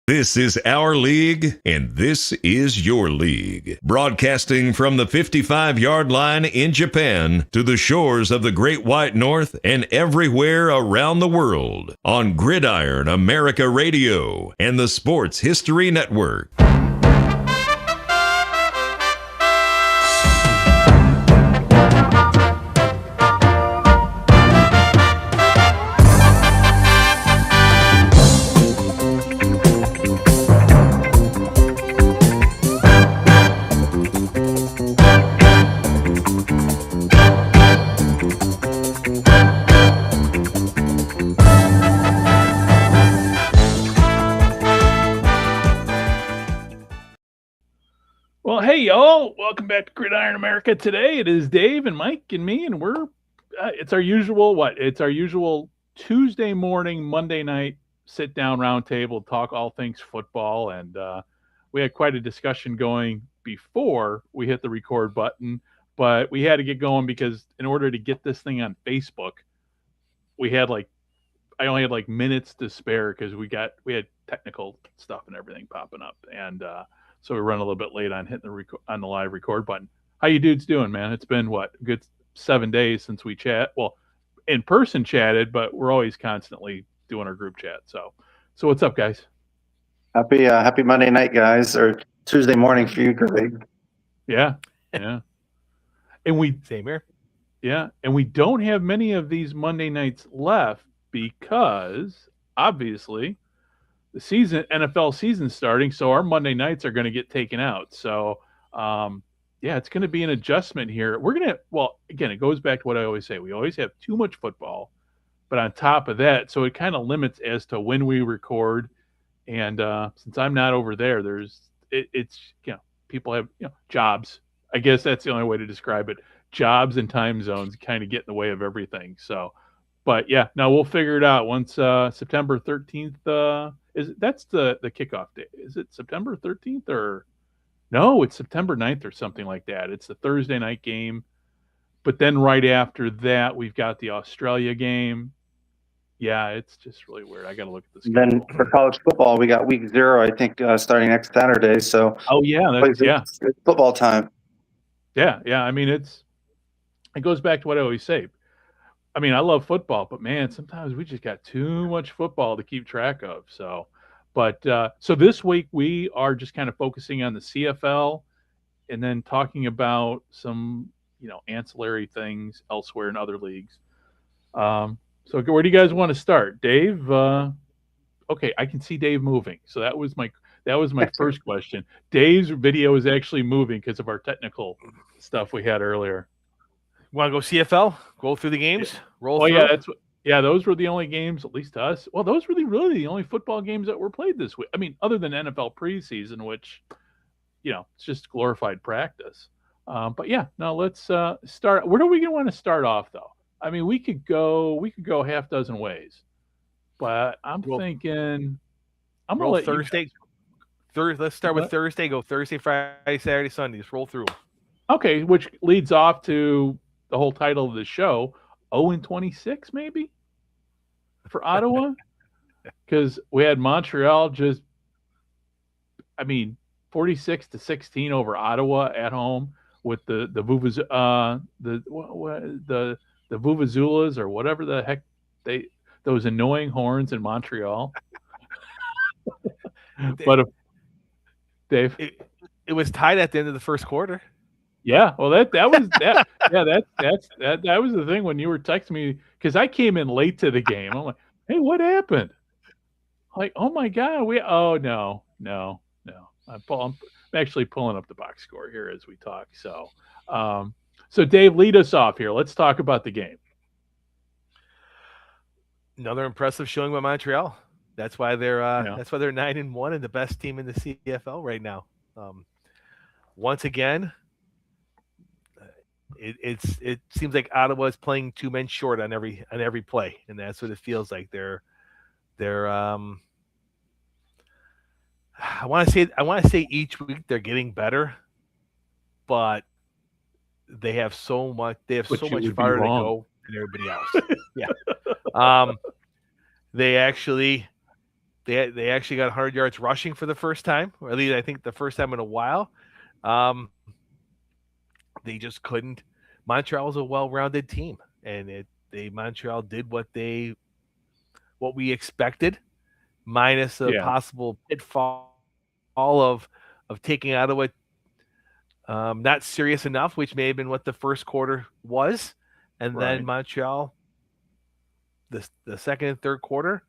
This is our league, and this is your league. Broadcasting from the 55-yard line in Japan to the shores of the Great White North and everywhere around the world on Gridiron America Radio and the Sports History Network. Well, hey, y'all. Welcome back to Gridiron America. Today it is Dave and Mike and me, and we're it's our usual It's our usual Tuesday morning, Monday night sit-down round table, talk all things football, and we had quite a discussion going before we hit the record button, but we had to get going because in order to get this thing on Facebook, I only had minutes to spare because we had technical stuff and everything popping up, and so we run a little bit late on hitting on the live record button. How you dudes doing, man? It's been a good 7 days since we in person chatted, but we're always constantly doing our group chat. So what's up, guys? Happy Monday night, guys, or Tuesday morning for you, Greg. Yeah. And same here. Yeah, and we don't have many of these Monday nights left because obviously the NFL season starting, so our Monday nights are going to get taken out. So, it's going to be an adjustment here. Again, it goes back to what I always say. We always have too much football, but on top of that, so it kind of limits as to when we record. And since I'm not over there, people have jobs. I guess that's the only way to describe it. Jobs and time zones kind of get in the way of everything. So, but yeah, now we'll figure it out once September 13th. That's the kickoff day? Is it September 13th or no? It's September 9th or something like that. It's the Thursday night game, but then right after that we've got the Australia game. Yeah, it's just really weird. I got to look at this. Then for college football, we got week 0, I think, starting next Saturday. So it's football time. Yeah. I mean, it goes back to what I always say. I mean, I love football, but man, sometimes we just got too much football to keep track of. So this week we are just kind of focusing on the CFL and then talking about some, ancillary things elsewhere in other leagues. So where do you guys want to start? Dave? Okay, I can see Dave moving. So that was my first question. Dave's video is actually moving because of our technical stuff we had earlier. Want to go CFL? Go through the games? Roll through? Yeah, those were the only games, at least to us. Well, those were really the only football games that were played this week. I mean, other than NFL preseason, which, it's just glorified practice. But yeah, now let's start. Where do we want to start off, though? I mean, we could go half dozen ways, but I'm thinking I'm gonna let Thursday. Let's start with Thursday. Go Thursday, Friday, Saturday, Sunday. Just roll through. Okay, which leads off to the whole title of the show, 0-26 maybe for Ottawa, because we had Montreal 46-16 over Ottawa at home with the Vuvuzelas or whatever the heck those annoying horns in Montreal. But Dave, it was tied at the end of the first quarter. Yeah, well, that was that. Yeah, that was the thing when you were texting me because I came in late to the game. I'm like, hey, what happened? Like, oh my god, no. I'm actually pulling up the box score here as we talk. So, so Dave, lead us off here. Let's talk about the game. Another impressive showing by Montreal. That's why they're 9-1 and the best team in the CFL right now. Once again. It seems like Ottawa is playing 2 men short on every play, and that's what it feels like. They're I want to say each week they're getting better, but they have so much farther to go than everybody else. Yeah. They actually They actually got 100 yards rushing for the first time, or at least I think the first time in a while. They just couldn't. Montreal was a well-rounded team, and Montreal did what we expected, minus a possible pitfall of taking Ottawa not serious enough, which may have been what the first quarter was, and then Montreal, the second and third quarter,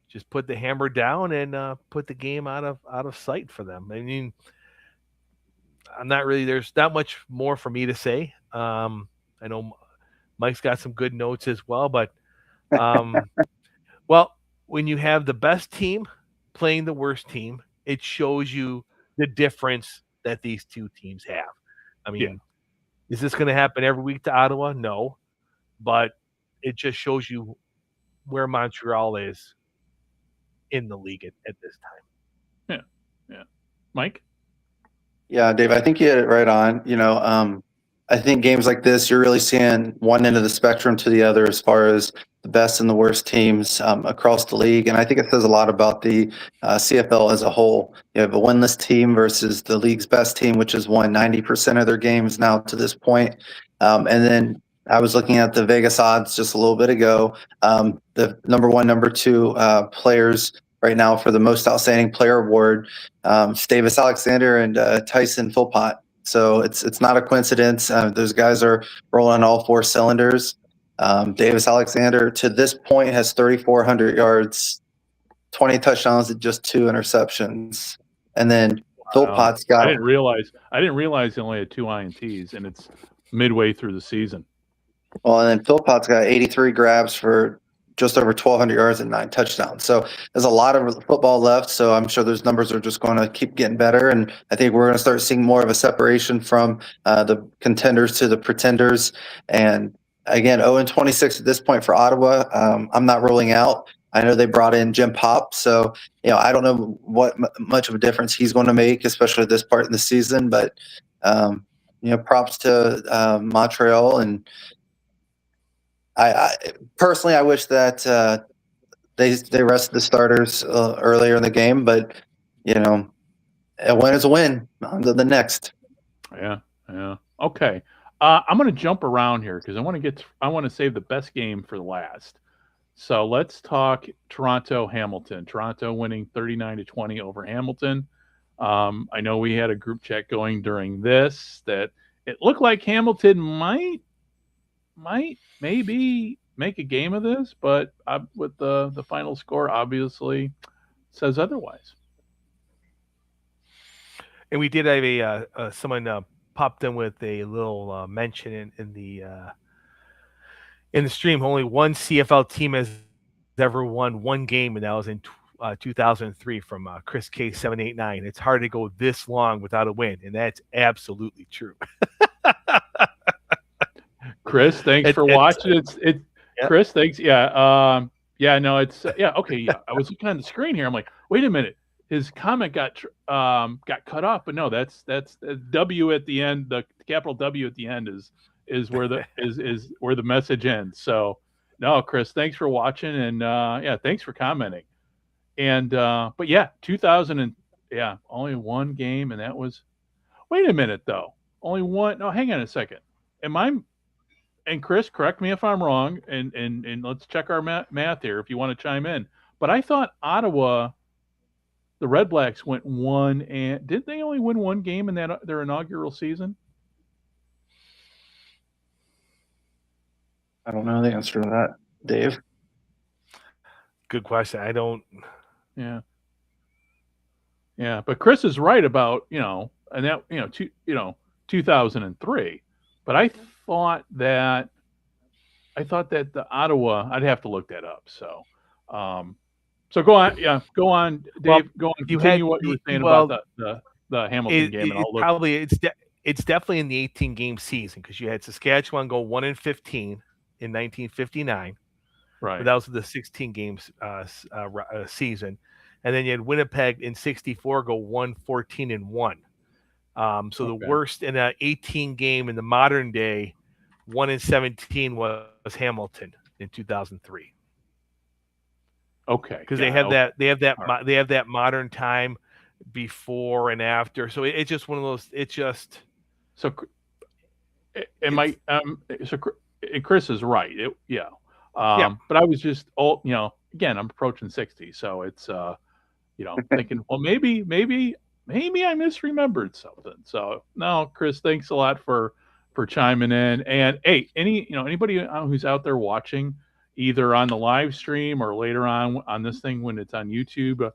just put the hammer down and put the game out of sight for them. I mean, there's not much more for me to say. I know Mike's got some good notes as well, but well, when you have the best team playing the worst team, it shows you the difference that these two teams have. I mean, is this going to happen every week to Ottawa? No, but it just shows you where Montreal is in the league at this time. Yeah. Mike? Yeah, Dave, I think you hit it right on. I think games like this, you're really seeing one end of the spectrum to the other as far as the best and the worst teams across the league. And I think it says a lot about the CFL as a whole. You have a winless team versus the league's best team, which has won 90% of their games now to this point. And then I was looking at the Vegas odds just a little bit ago. The number one, number two players right now for the most outstanding player award, Davis Alexander and Tyson Philpott. So it's not a coincidence. Those guys are rolling on all four cylinders. Davis Alexander to this point has 3,400 yards, 20 touchdowns, and just 2 interceptions. And then Philpott's got. I didn't realize he only had 2 INTs, and it's midway through the season. Well, and then Philpott's got 83 grabs for just over 1,200 yards and 9 touchdowns. So there's a lot of football left. So I'm sure those numbers are just going to keep getting better. And I think we're going to start seeing more of a separation from the contenders to the pretenders. And again, 0-26 at this point for Ottawa. I'm not ruling out. I know they brought in Jim Pop. So, I don't know what much of a difference he's going to make, especially at this part in the season. But, props to Montreal. And I personally, I wish that they rested the starters earlier in the game, but a win is a win. On to the next. Yeah. Okay, I'm going to jump around here because I want to save the best game for the last. So let's talk Toronto-Hamilton. Toronto winning 39-20 over Hamilton. I know we had a group chat going during this that it looked like Hamilton might maybe make a game of this, but with the final score obviously says otherwise. And we did have someone popped in with a little mention in the stream. Only one CFL team has ever won one game, and that was in 2003 from Chris K789. It's hard to go this long without a win, and that's absolutely true. Chris, thanks for watching. Chris, thanks. Yeah. No, it's okay. Yeah. I was looking on the screen here. I'm like, wait a minute. His comment got cut off, but no, that's W at the end. The capital W at the end is where the is where the message ends. So no, Chris, thanks for watching, and thanks for commenting. And but 2000 and only one game, and that was. Wait a minute though, only one. No, hang on a second. And Chris, correct me if I'm wrong, and let's check our math here if you want to chime in. But I thought Ottawa, the Redblacks, went one, and didn't they only win one game in their inaugural season? I don't know the answer to that, Dave. Good question. I don't. Yeah. But Chris is right about and that 2003. But I thought that the Ottawa. I'd have to look that up. So, so go on. Yeah, go on, Dave. Well, go on. Continue what you were saying about the Hamilton game, and I'll look. It's definitely in the 18 game season because you had Saskatchewan go 1-15 in 1959. Right. But that was the 16 games season, and then you had Winnipeg in 64 go 1-14-1. So the worst in an 18 game in the modern day, 1-17 was Hamilton in 2003. Okay. Because they have that modern time before and after. So it's just one of those. It's just so. So Chris is right. But I was just again, I'm approaching 60, so it's thinking, well, maybe I misremembered something. So no, Chris, thanks a lot for chiming in. And hey, anybody who's out there watching, either on the live stream or later on this thing when it's on YouTube,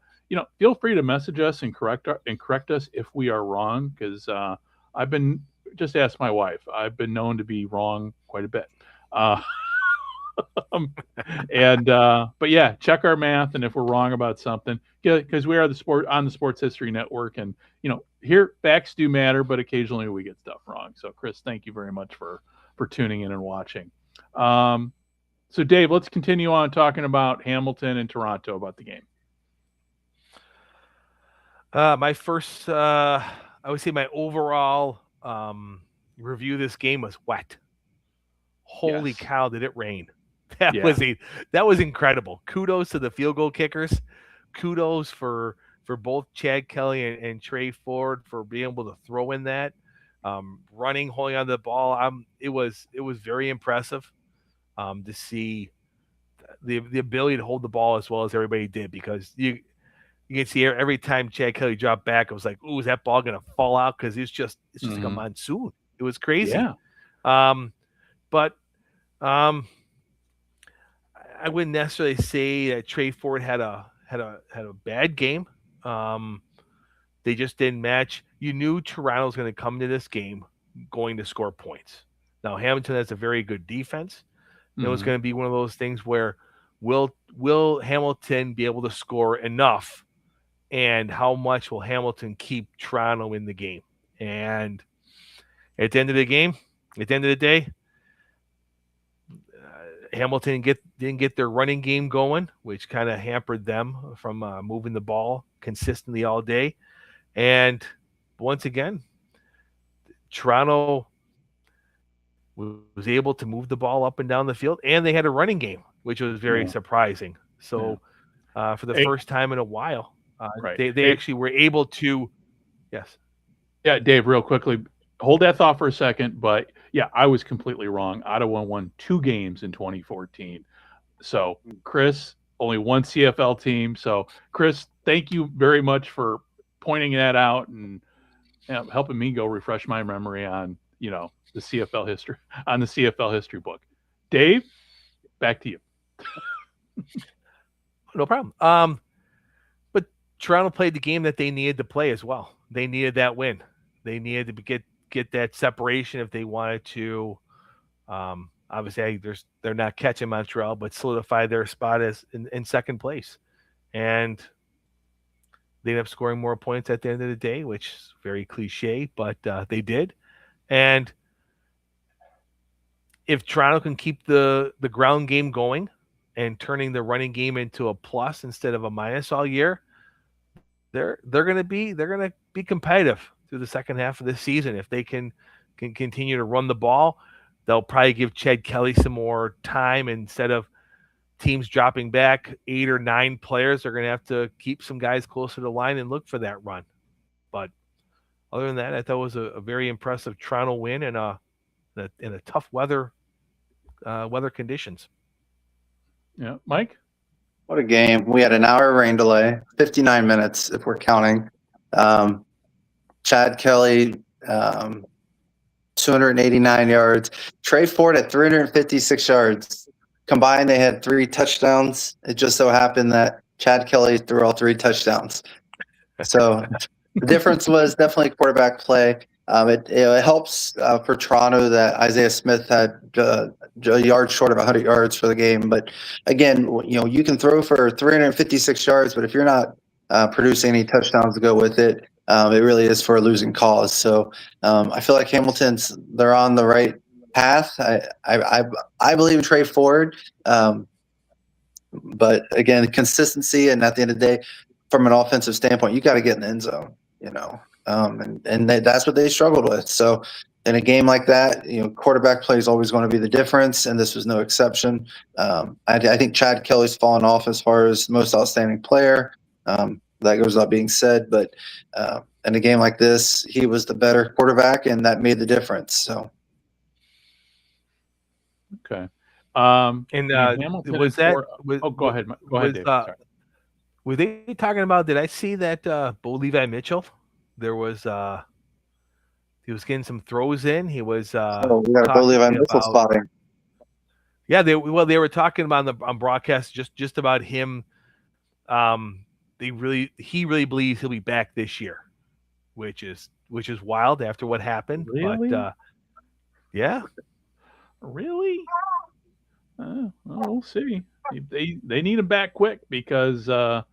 feel free to message us and correct us if we are wrong, because I've been, just ask my wife. I've been known to be wrong quite a bit. But yeah, check our math, and if we're wrong about something, because we are on the Sports History Network, and here facts do matter, but occasionally we get stuff wrong. So Chris, thank you very much for tuning in and watching. So Dave, let's continue on talking about Hamilton and Toronto, about the game. My first, I would say my overall review of this game was wet. Holy cow, did it rain? That was incredible. Kudos to the field goal kickers. Kudos for both Chad Kelly and Trey Ford for being able to throw in that, running, holding on to the ball. It was very impressive to see the ability to hold the ball as well as everybody did, because you can see every time Chad Kelly dropped back, it was like, ooh, is that ball going to fall out? Because it's just like a monsoon. It was crazy. Yeah. But I wouldn't necessarily say that Trey Ford had a bad game. They just didn't match. You knew Toronto was going to come to this game going to score points. Now Hamilton has a very good defense. It was going to be one of those things where will Hamilton be able to score enough, and how much will Hamilton keep Toronto in the game? And at the end of the day, Hamilton didn't get their running game going, which kind of hampered them from moving the ball consistently all day. And once again, Toronto was able to move the ball up and down the field, and they had a running game, which was very surprising. So for the first time in a while, they actually were able to. Yes. Yeah, Dave, real quickly, hold that thought for a second. But yeah, I was completely wrong. Ottawa won 2 games in 2014. So Chris, only one CFL team. So Chris, thank you very much for pointing that out and helping me go refresh my memory on the CFL history, on the CFL history book. Dave, back to you. No problem. But Toronto played the game that they needed to play as well. They needed that win. They needed to get that separation if they wanted to. Obviously, they're not catching Montreal, but solidify their spot as in second place. And they ended up scoring more points at the end of the day, which is very cliche, but they did. And if Toronto can keep the ground game going and turning the running game into a plus instead of a minus all year, they're going to be competitive through the second half of the season. If they can continue to run the ball, they'll probably give Chad Kelly some more time. Instead of teams dropping back 8 or 9 players, they're going to have to keep some guys closer to the line and look for that run. But other than that, I thought it was a very impressive Toronto win in a tough weather conditions. Yeah, Mike? What a game. We had an hour rain delay, 59 minutes if we're counting. Chad Kelly, 289 yards. Trey Ford at 356 yards. Combined, they had 3 touchdowns. It just so happened that Chad Kelly threw all 3 touchdowns. So the difference was definitely quarterback play. It helps for Toronto that Isaiah Smith had a yard short of 100 yards for the game. But again, you can throw for 356 yards, but if you're not producing any touchdowns to go with it, it really is for a losing cause. So I feel like they're on the right path. I believe in Trey Ford. But again, consistency, and at the end of the day, from an offensive standpoint, you got to get in the end zone, and that's what they struggled with. So in a game like that, quarterback play is always going to be the difference, and this was no exception. I think Chad Kelly's fallen off as far as most outstanding player. That goes without being said, but in a game like this, he was the better quarterback, and that made the difference. So, okay. And Hamilton was that? go ahead. Go ahead, Dave. Sorry. Were they talking about? Did I see that Bo Levi Mitchell? There was he was getting some throws in. He was. we got to Bo Levi Mitchell spotting. Yeah, they were talking about on broadcast just about him. He really believes he'll be back this year, which is wild after what happened. Really? But yeah. Really? Well, we'll see. They need him back quick because there's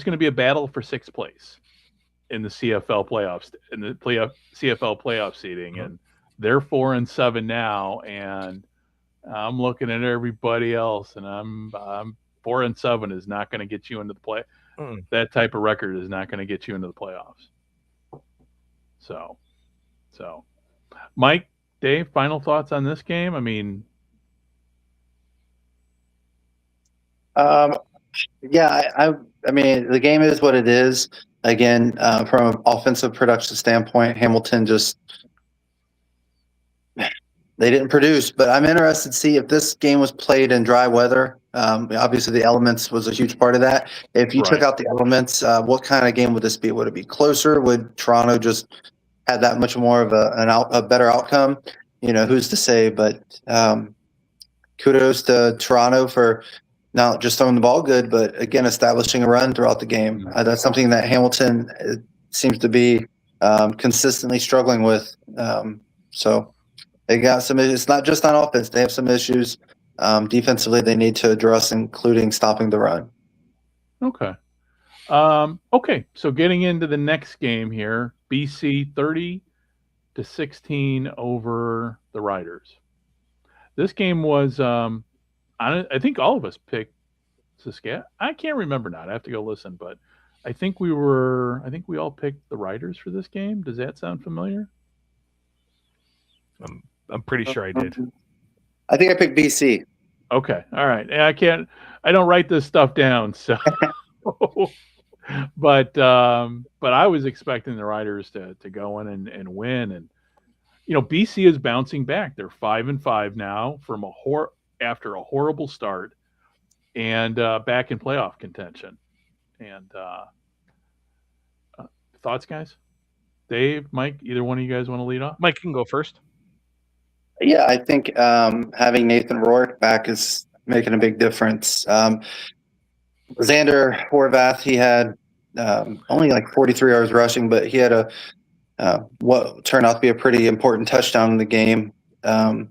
going to be a battle for sixth place in the CFL playoffs, in the CFL playoff seeding, and they're 4-7 now, and I'm looking at everybody else, and I'm 4-7 is not going to get you into the play. That type of record is not going to get you into the playoffs. So, Mike, Dave, final thoughts on this game? I mean, yeah, I mean, the game is what it is. Again, from an offensive production standpoint, Hamilton they didn't produce. But I'm interested to see if this game was played in dry weather. Obviously, the elements was a huge part of that. If you took out the elements, what kind of game would this be? Would it be closer? Would Toronto just have that much more of a better outcome? Who's to say? But kudos to Toronto for not just throwing the ball good, but again, establishing a run throughout the game. That's something that Hamilton seems to be consistently struggling with. So they got some issues. It's not just on offense. They have some issues defensively they need to address, including stopping the run. Okay. Okay. So getting into the next game here, BC 30-16 over the Riders. This game was, I think all of us picked Saskatchewan. I can't remember now. I have to go listen, but I think we all picked the Riders for this game. Does that sound familiar? I'm pretty sure I did. I think I picked BC. Okay. All right. I don't write this stuff down. So, but I was expecting the Riders to go in and win. And, BC is bouncing back. They're 5-5 now from after a horrible start and back in playoff contention. And thoughts, guys? Dave, Mike, either one of you guys want to lead off? Mike can go first. Yeah, I think having Nathan Rourke back is making a big difference. Xander Horvath, he had only like 43 yards rushing, but he had what turned out to be a pretty important touchdown in the game. I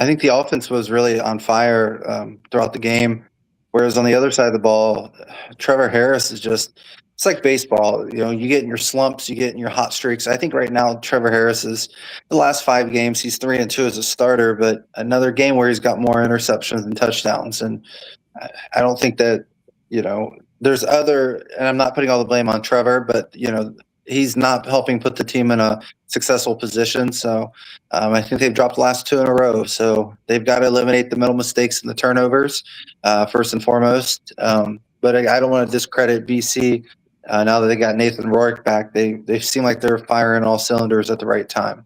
think the offense was really on fire throughout the game, whereas on the other side of the ball, Trevor Harris is it's like baseball. You get in your slumps, you get in your hot streaks. I think right now Trevor Harris is the last 5 games, he's 3-2 as a starter, but another game where he's got more interceptions than touchdowns. And I don't think that, there's and I'm not putting all the blame on Trevor, but, he's not helping put the team in a successful position. So I think they've dropped the last 2 in a row. So they've got to eliminate the mental mistakes and the turnovers first and foremost. But I don't want to discredit BC. Now that they got Nathan Rourke back, they seem like they're firing all cylinders at the right time.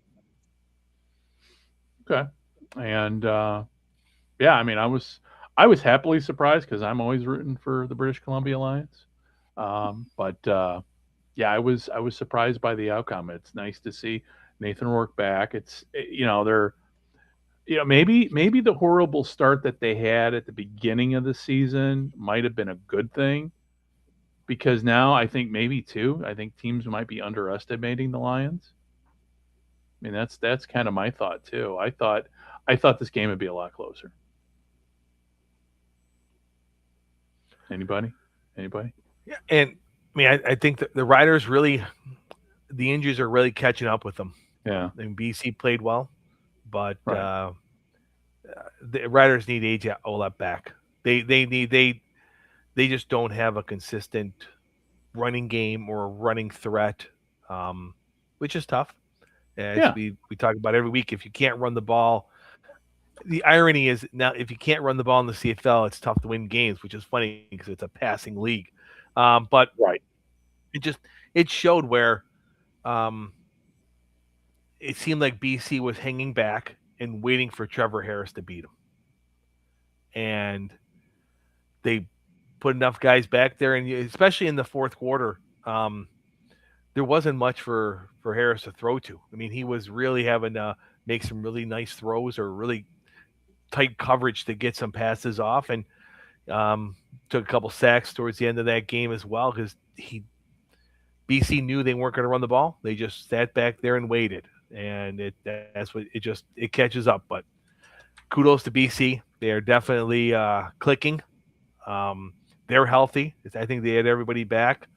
Okay. And yeah, I mean, I was happily surprised because I'm always rooting for the British Columbia Lions. But yeah, I was surprised by the outcome. It's nice to see Nathan Rourke back. It's they're maybe the horrible start that they had at the beginning of the season might have been a good thing, because now I think teams might be underestimating the Lions. I mean, that's kind of my thought too. I thought this game would be a lot closer. Anybody? Yeah, and I mean, I think that the Riders the injuries are really catching up with them. Yeah, I mean, BC played well, but the Riders need AJ Olep back. They just don't have a consistent running game or a running threat, which is tough. As we talk about every week, if you can't run the ball, the irony is now if you can't run the ball in the CFL, it's tough to win games, which is funny because it's a passing league. But it showed where it seemed like BC was hanging back and waiting for Trevor Harris to beat him. And they put enough guys back there, and especially in the fourth quarter, there wasn't much for Harris to throw to. I mean, he was really having to make some really nice throws or really tight coverage to get some passes off, and took a couple sacks towards the end of that game as well because BC knew they weren't going to run the ball. They just sat back there and waited, and it catches up. But kudos to BC. They are definitely clicking. They're healthy. I think they had everybody back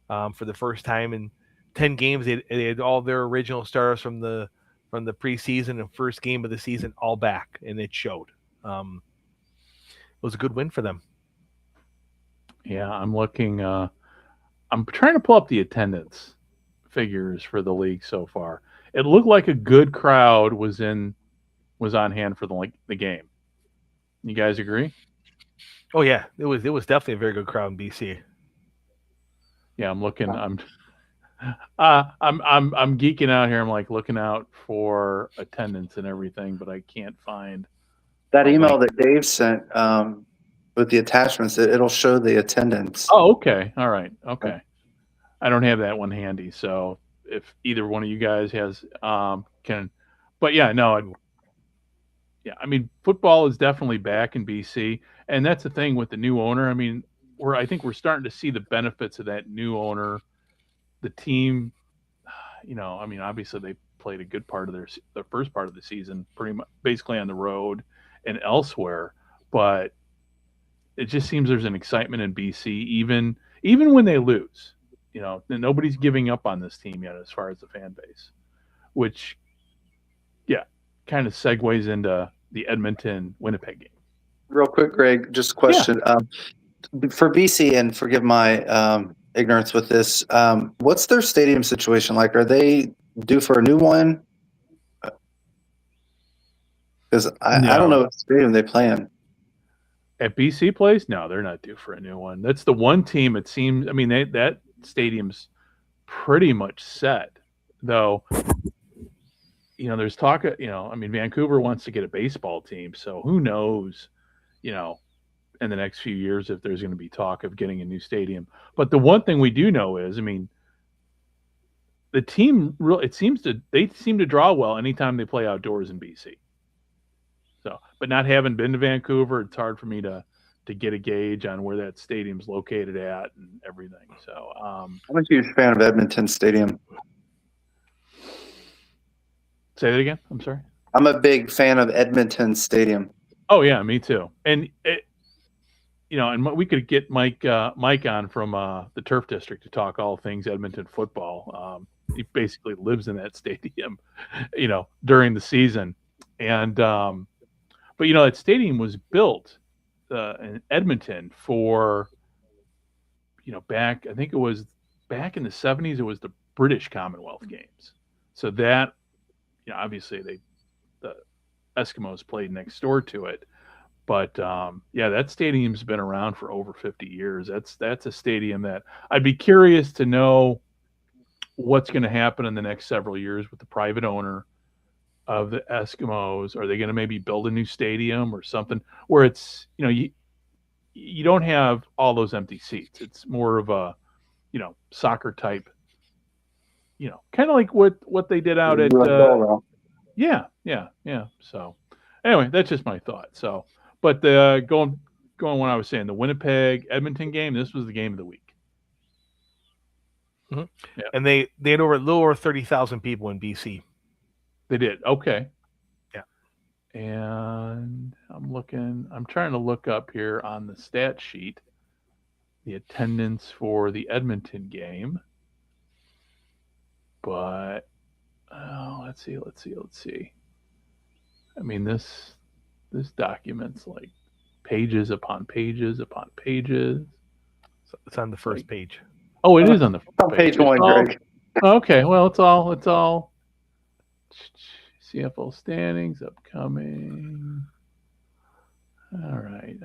for the first time in 10 games. They had all their original stars from the preseason and first game of the season all back, and it showed. It was a good win for them. Yeah, I'm looking. I'm trying to pull up the attendance figures for the league so far. It looked like a good crowd was on hand for the game. You guys agree? Oh yeah, it was definitely a very good crowd in BC. Yeah, I'm looking. I'm geeking out here. I'm like looking out for attendance and everything, but I can't find that email that Dave sent with the attachments. It'll show the attendance. Oh, okay. All right. Okay. I don't have that one handy, so if either one of you guys has can, but yeah, no. Yeah, I mean, football is definitely back in BC, and that's the thing with the new owner. I mean, I think we're starting to see the benefits of that new owner. The team, I mean, obviously they played a good part of the first part of the season, pretty much basically on the road and elsewhere, but it just seems there's an excitement in BC, even when they lose. Nobody's giving up on this team yet as far as the fan base, which, yeah, kind of segues into the Edmonton-Winnipeg game. Real quick, Greg, just a question. Yeah. For BC, and forgive my ignorance with this, what's their stadium situation like? Are they due for a new one? Because I don't know what stadium they play in. At BC Place? No, they're not due for a new one. That's the one team it seems. I mean, that stadium's pretty much set, though. There's talk. I mean, Vancouver wants to get a baseball team, so who knows? In the next few years, if there's going to be talk of getting a new stadium. But the one thing we do know is, I mean, the team they seem to draw well anytime they play outdoors in BC. So, but not having been to Vancouver, it's hard for me to get a gauge on where that stadium's located at and everything. So, I'm a huge fan of Edmonton Stadium. Say that again. I'm sorry. I'm a big fan of Edmonton Stadium. Oh yeah, me too. And and we could get Mike on from the Turf District to talk all things Edmonton football. He basically lives in that stadium, during the season. And but that stadium was built in Edmonton for back, I think it was back in the 70s. It was the British Commonwealth Games. So that obviously the Eskimos played next door to it. But that stadium's been around for over 50 years. That's a stadium that I'd be curious to know what's going to happen in the next several years with the private owner of the Eskimos. Are they going to maybe build a new stadium or something where it's you don't have all those empty seats? It's more of a soccer type, kind of like what they did out at yeah. So anyway, that's just my thought. So. But going when I was saying the Winnipeg Edmonton game, this was the game of the week. Mm-hmm. Yeah. And they had a little over 30,000 people in BC. They did. Okay. Yeah. And I'm trying to look up here on the stat sheet the attendance for the Edmonton game. But let's see. I mean, this document's like pages upon pages upon pages. So it's on the first page. Oh, it is on the on page one, Greg. Okay, well, it's all CFL standings upcoming. All right.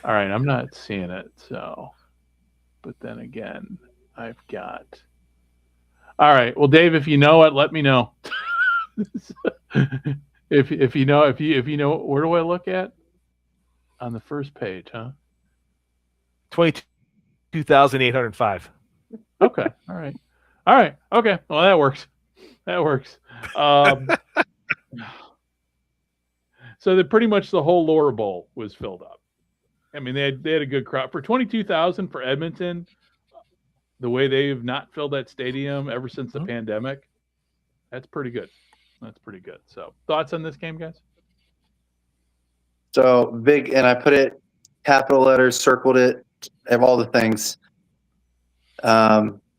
All right, I'm not seeing it, so. But then again, I've got. All right. Well, Dave, if you know it, let me know. if you know, where do I look at? On the first page, huh? 22,805. Okay. All right. Okay. Well, that works. So pretty much the whole lower bowl was filled up. I mean, they had a good crowd for 22,000 for Edmonton. The way they've not filled that stadium ever since the pandemic, that's pretty good. So, thoughts on this game, guys? So big, and I put it capital letters, circled it, have all the things.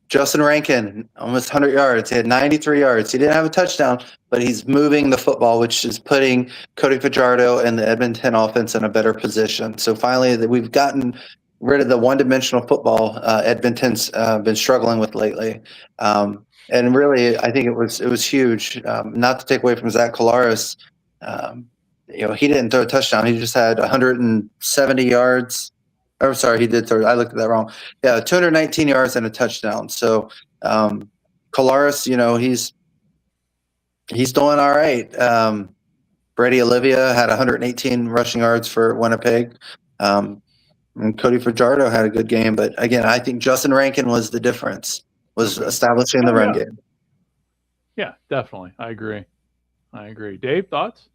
Justin Rankin, almost 100 yards. He had 93 yards. He didn't have a touchdown, but he's moving the football, which is putting Cody Fajardo and the Edmonton offense in a better position. So finally, we've gotten rid of the one-dimensional football Edmonton's been struggling with lately. And really, I think it was huge. Not to take away from Zach Collaros, he didn't throw a touchdown. He just had 170 yards. Oh, sorry, he did throw. I looked at that wrong. Yeah, 219 yards and a touchdown. So, Collaros, he's doing all right. Brady Olivia had 118 rushing yards for Winnipeg. And Cody Fajardo had a good game. But again, I think Justin Rankin was the difference, was establishing the run game. Yeah, definitely. I agree. Dave, thoughts?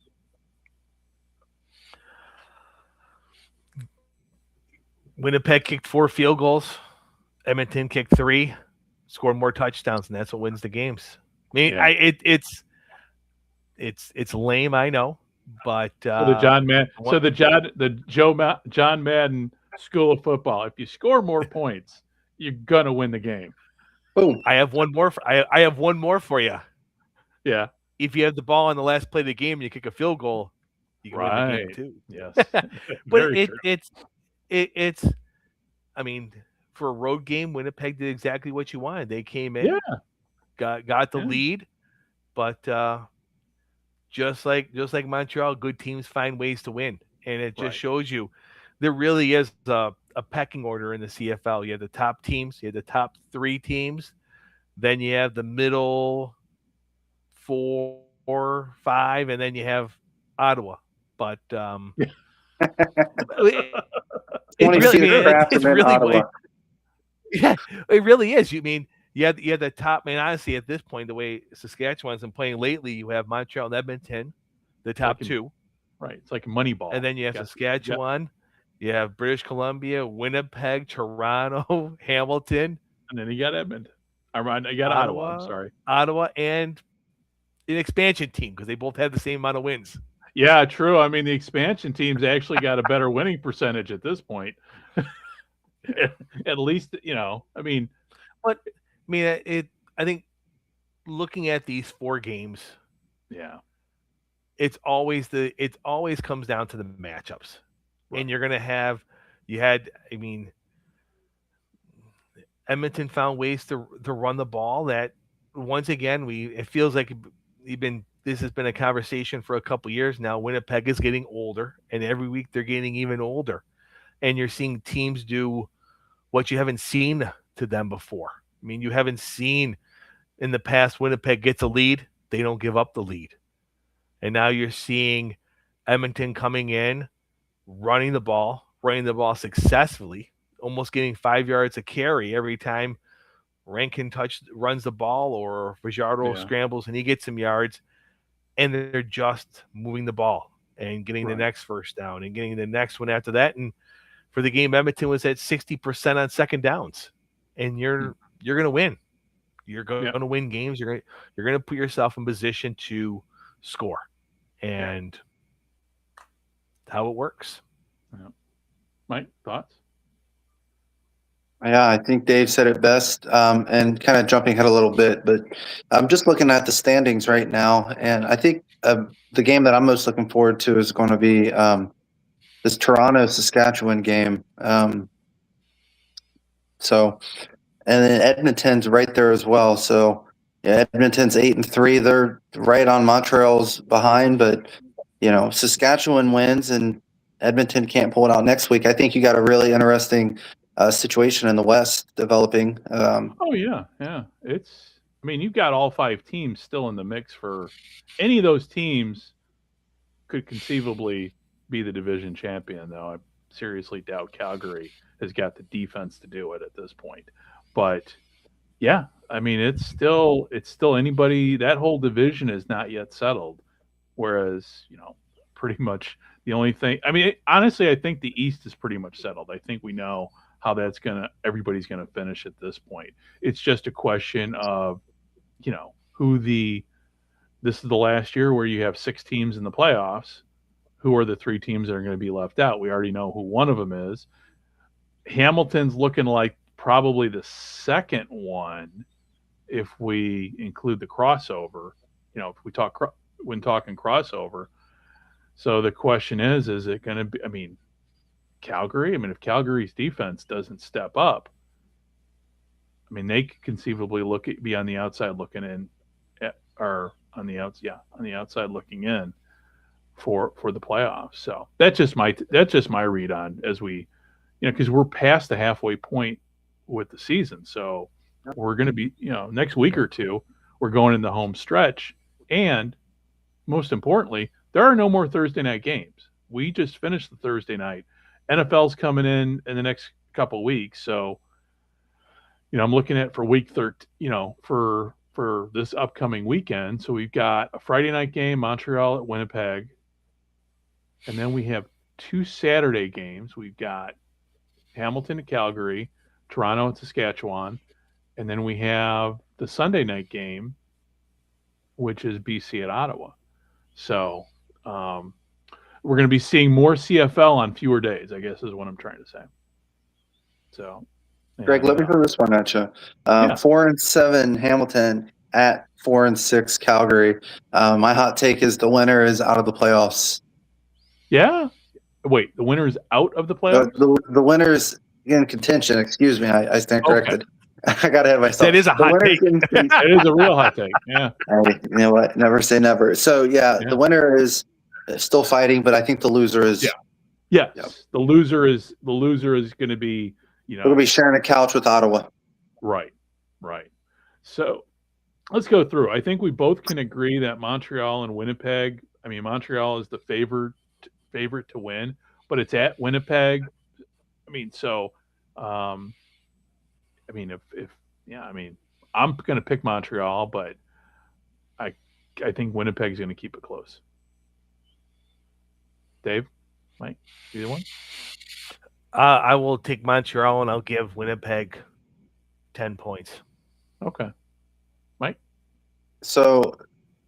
Winnipeg kicked 4 field goals. Edmonton kicked 3, scored more touchdowns, and that's what wins the games. I mean, it's lame, I know, but the John Madden School of Football. If you score more points, you're gonna win the game. Boom! I have one more. I have one more for you. Yeah. If you have the ball on the last play of the game and you kick a field goal, you can win the game too. Yes. But it's I mean, for a road game, Winnipeg did exactly what you wanted. They came in, got the lead, but just like Montreal, good teams find ways to win, and it just shows you there really is a pecking order in the CFL. You have the top teams, you have the top 3 teams, then you have the middle 4, 5, and then you have Ottawa. But it really is. You mean you have the top. I mean, honestly, at this point, the way Saskatchewan's been playing lately, you have Montreal and Edmonton, the top 2. Right. It's like Moneyball. And then you have Saskatchewan, you have British Columbia, Winnipeg, Toronto, Hamilton, and then you got Edmonton. You got Ottawa. I'm sorry, Ottawa, and an expansion team because they both have the same amount of wins. Yeah, true. I mean, the expansion teams actually got a better winning percentage at this point. At least, I mean, but I mean, I think looking at these 4 games, it always comes down to the matchups, and you're gonna have Edmonton found ways to run the ball that once again it feels like this has been a conversation for a couple years now. Winnipeg is getting older, and every week they're getting even older. And you're seeing teams do what you haven't seen to them before. I mean, you haven't seen in the past Winnipeg gets a lead, they don't give up the lead. And now you're seeing Edmonton coming in, running the ball successfully, almost getting 5 yards a carry every time Rankin runs the ball or Fajardo scrambles and he gets some yards. And they're just moving the ball and getting the next first down and getting the next one after that. And for the game, Edmonton was at 60% on second downs. And you're going to win. You're going to win games. You're going to put yourself in position to score. And how it works. Yeah. Mike, thoughts? Yeah, I think Dave said it best, and kind of jumping ahead a little bit, but I'm just looking at the standings right now, and I think the game that I'm most looking forward to is going to be this Toronto-Saskatchewan game. So, and then Edmonton's right there as well. So, yeah, Edmonton's 8-3. They're right on Montreal's behind, but Saskatchewan wins and Edmonton can't pull it out next week. I think you got a really interesting situation in the West developing. Oh yeah. I mean, you've got all 5 teams still in the mix for any of those teams could conceivably be the division champion, though I seriously doubt Calgary has got the defense to do it at this point. But yeah, I mean, it's still anybody. That whole division is not yet settled. Whereas, pretty much the only thing. I mean, honestly, I think the East is pretty much settled. I think we know how everybody's gonna finish at this point. It's just a question of, who this is the last year where you have 6 teams in the playoffs. Who are the 3 teams that are going to be left out? We already know who one of them is. Hamilton's looking like probably the second one if we include the crossover. If we when talking crossover. So the question is it going to be? I mean, Calgary. I mean, if Calgary's defense doesn't step up, I mean, they could conceivably be on the outside looking in, or on the outside looking in for the playoffs. So that's just my read on as we, because we're past the halfway point with the season. So we're going to be, next week or two, we're going in the home stretch, and most importantly, there are no more Thursday night games. We just finished the Thursday night. NFL's coming in the next couple of weeks, so I'm looking at for week 13, for this upcoming weekend. So we've got a Friday night game, Montreal at Winnipeg, and then we have 2 Saturday games. We've got Hamilton at Calgary, Toronto at Saskatchewan, and then we have the Sunday night game, which is BC at Ottawa. So we're going to be seeing more CFL on fewer days, I guess is what I'm trying to say. So, Greg, let me throw this one at you. 4-7 Hamilton at 4-6 Calgary. My hot take is the winner is out of the playoffs. Yeah. Wait, the winner is out of the playoffs? The winner is in contention. Excuse me, I stand corrected. Okay. I got ahead of myself. That is a hot take. It is a real hot take. Yeah. Hey, you know what? Never say never. So the winner is still fighting, but I think the loser is. Yeah. Yes. Yep. The loser is going to be. It'll be sharing a couch with Ottawa. Right. So let's go through. I think we both can agree that Montreal and Winnipeg. I mean, Montreal is the favorite to win, but it's at Winnipeg. I mean, so. I mean, I'm going to pick Montreal, but I think Winnipeg's going to keep it close. Dave, Mike, either one? I will take Montreal, and I'll give Winnipeg 10 points. Okay. Mike? So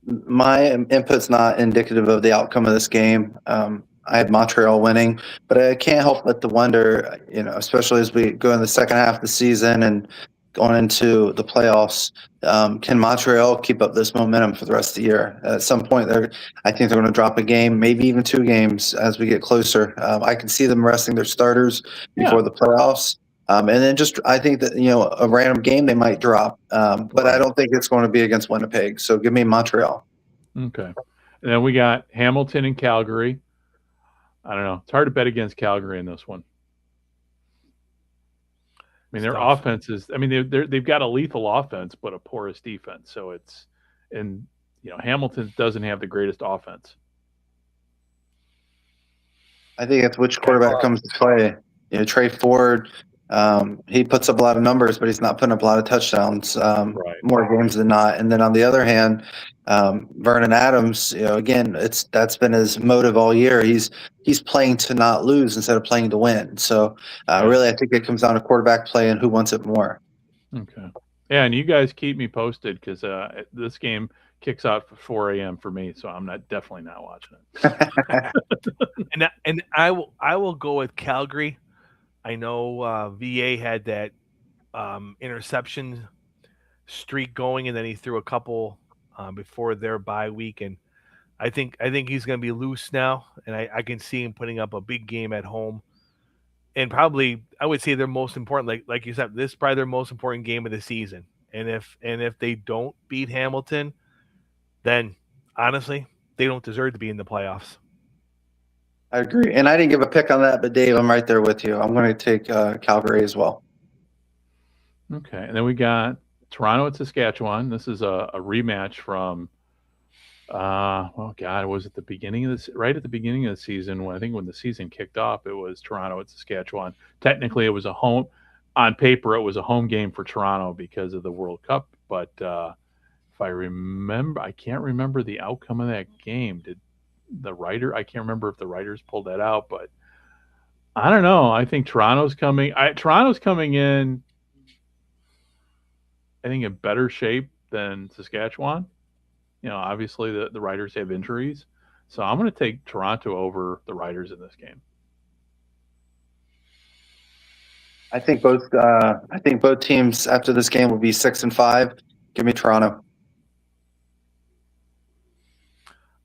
my input's not indicative of the outcome of this game. I had Montreal winning, but I can't help but to wonder, especially as we go in the second half of the season and going into the playoffs, can Montreal keep up this momentum for the rest of the year? At some point, I think they're going to drop a game, maybe even 2 games as we get closer. I can see them resting their starters before the playoffs. And then I think that, a random game they might drop, but I don't think it's going to be against Winnipeg. So give me Montreal. Okay. And then we got Hamilton and Calgary. I don't know. It's hard to bet against Calgary in this one. I mean, their offense is. I mean, they've got a lethal offense, but a porous defense. So Hamilton doesn't have the greatest offense. I think it's which quarterback comes to play. Trey Ford. He puts up a lot of numbers, but he's not putting up a lot of touchdowns. More games than not. And then on the other hand, Vernon Adams, again, that's been his motive all year. He's playing to not lose instead of playing to win. So really, I think it comes down to quarterback play and who wants it more. Okay. Yeah, and you guys keep me posted because this game kicks out at 4 a.m. for me, so I'm definitely not watching it. and I will go with Calgary. I know VA had that interception streak going, and then he threw a couple before their bye week, and I think he's going to be loose now, and I can see him putting up a big game at home and probably I would say their most important, like you said, this is probably their most important game of the season. And if they don't beat Hamilton, then honestly, they don't deserve to be in the playoffs. I agree. And I didn't give a pick on that, but Dave, I'm right there with you. I'm going to take Calgary as well. Okay. And then we got Toronto at Saskatchewan. This is a rematch from, was it the beginning of this? Right at the beginning of the season, when the season kicked off, it was Toronto at Saskatchewan. Technically, it was on paper, it was a home game for Toronto because of the World Cup. But if I remember, I can't remember the outcome of that game. I can't remember if the writers pulled that out, but I don't know. I think Toronto's coming in, I think, in better shape than Saskatchewan. Obviously the Riders have injuries, so I'm going to take Toronto over the Riders in this game. I think both teams after this game will be 6-5. Give me Toronto.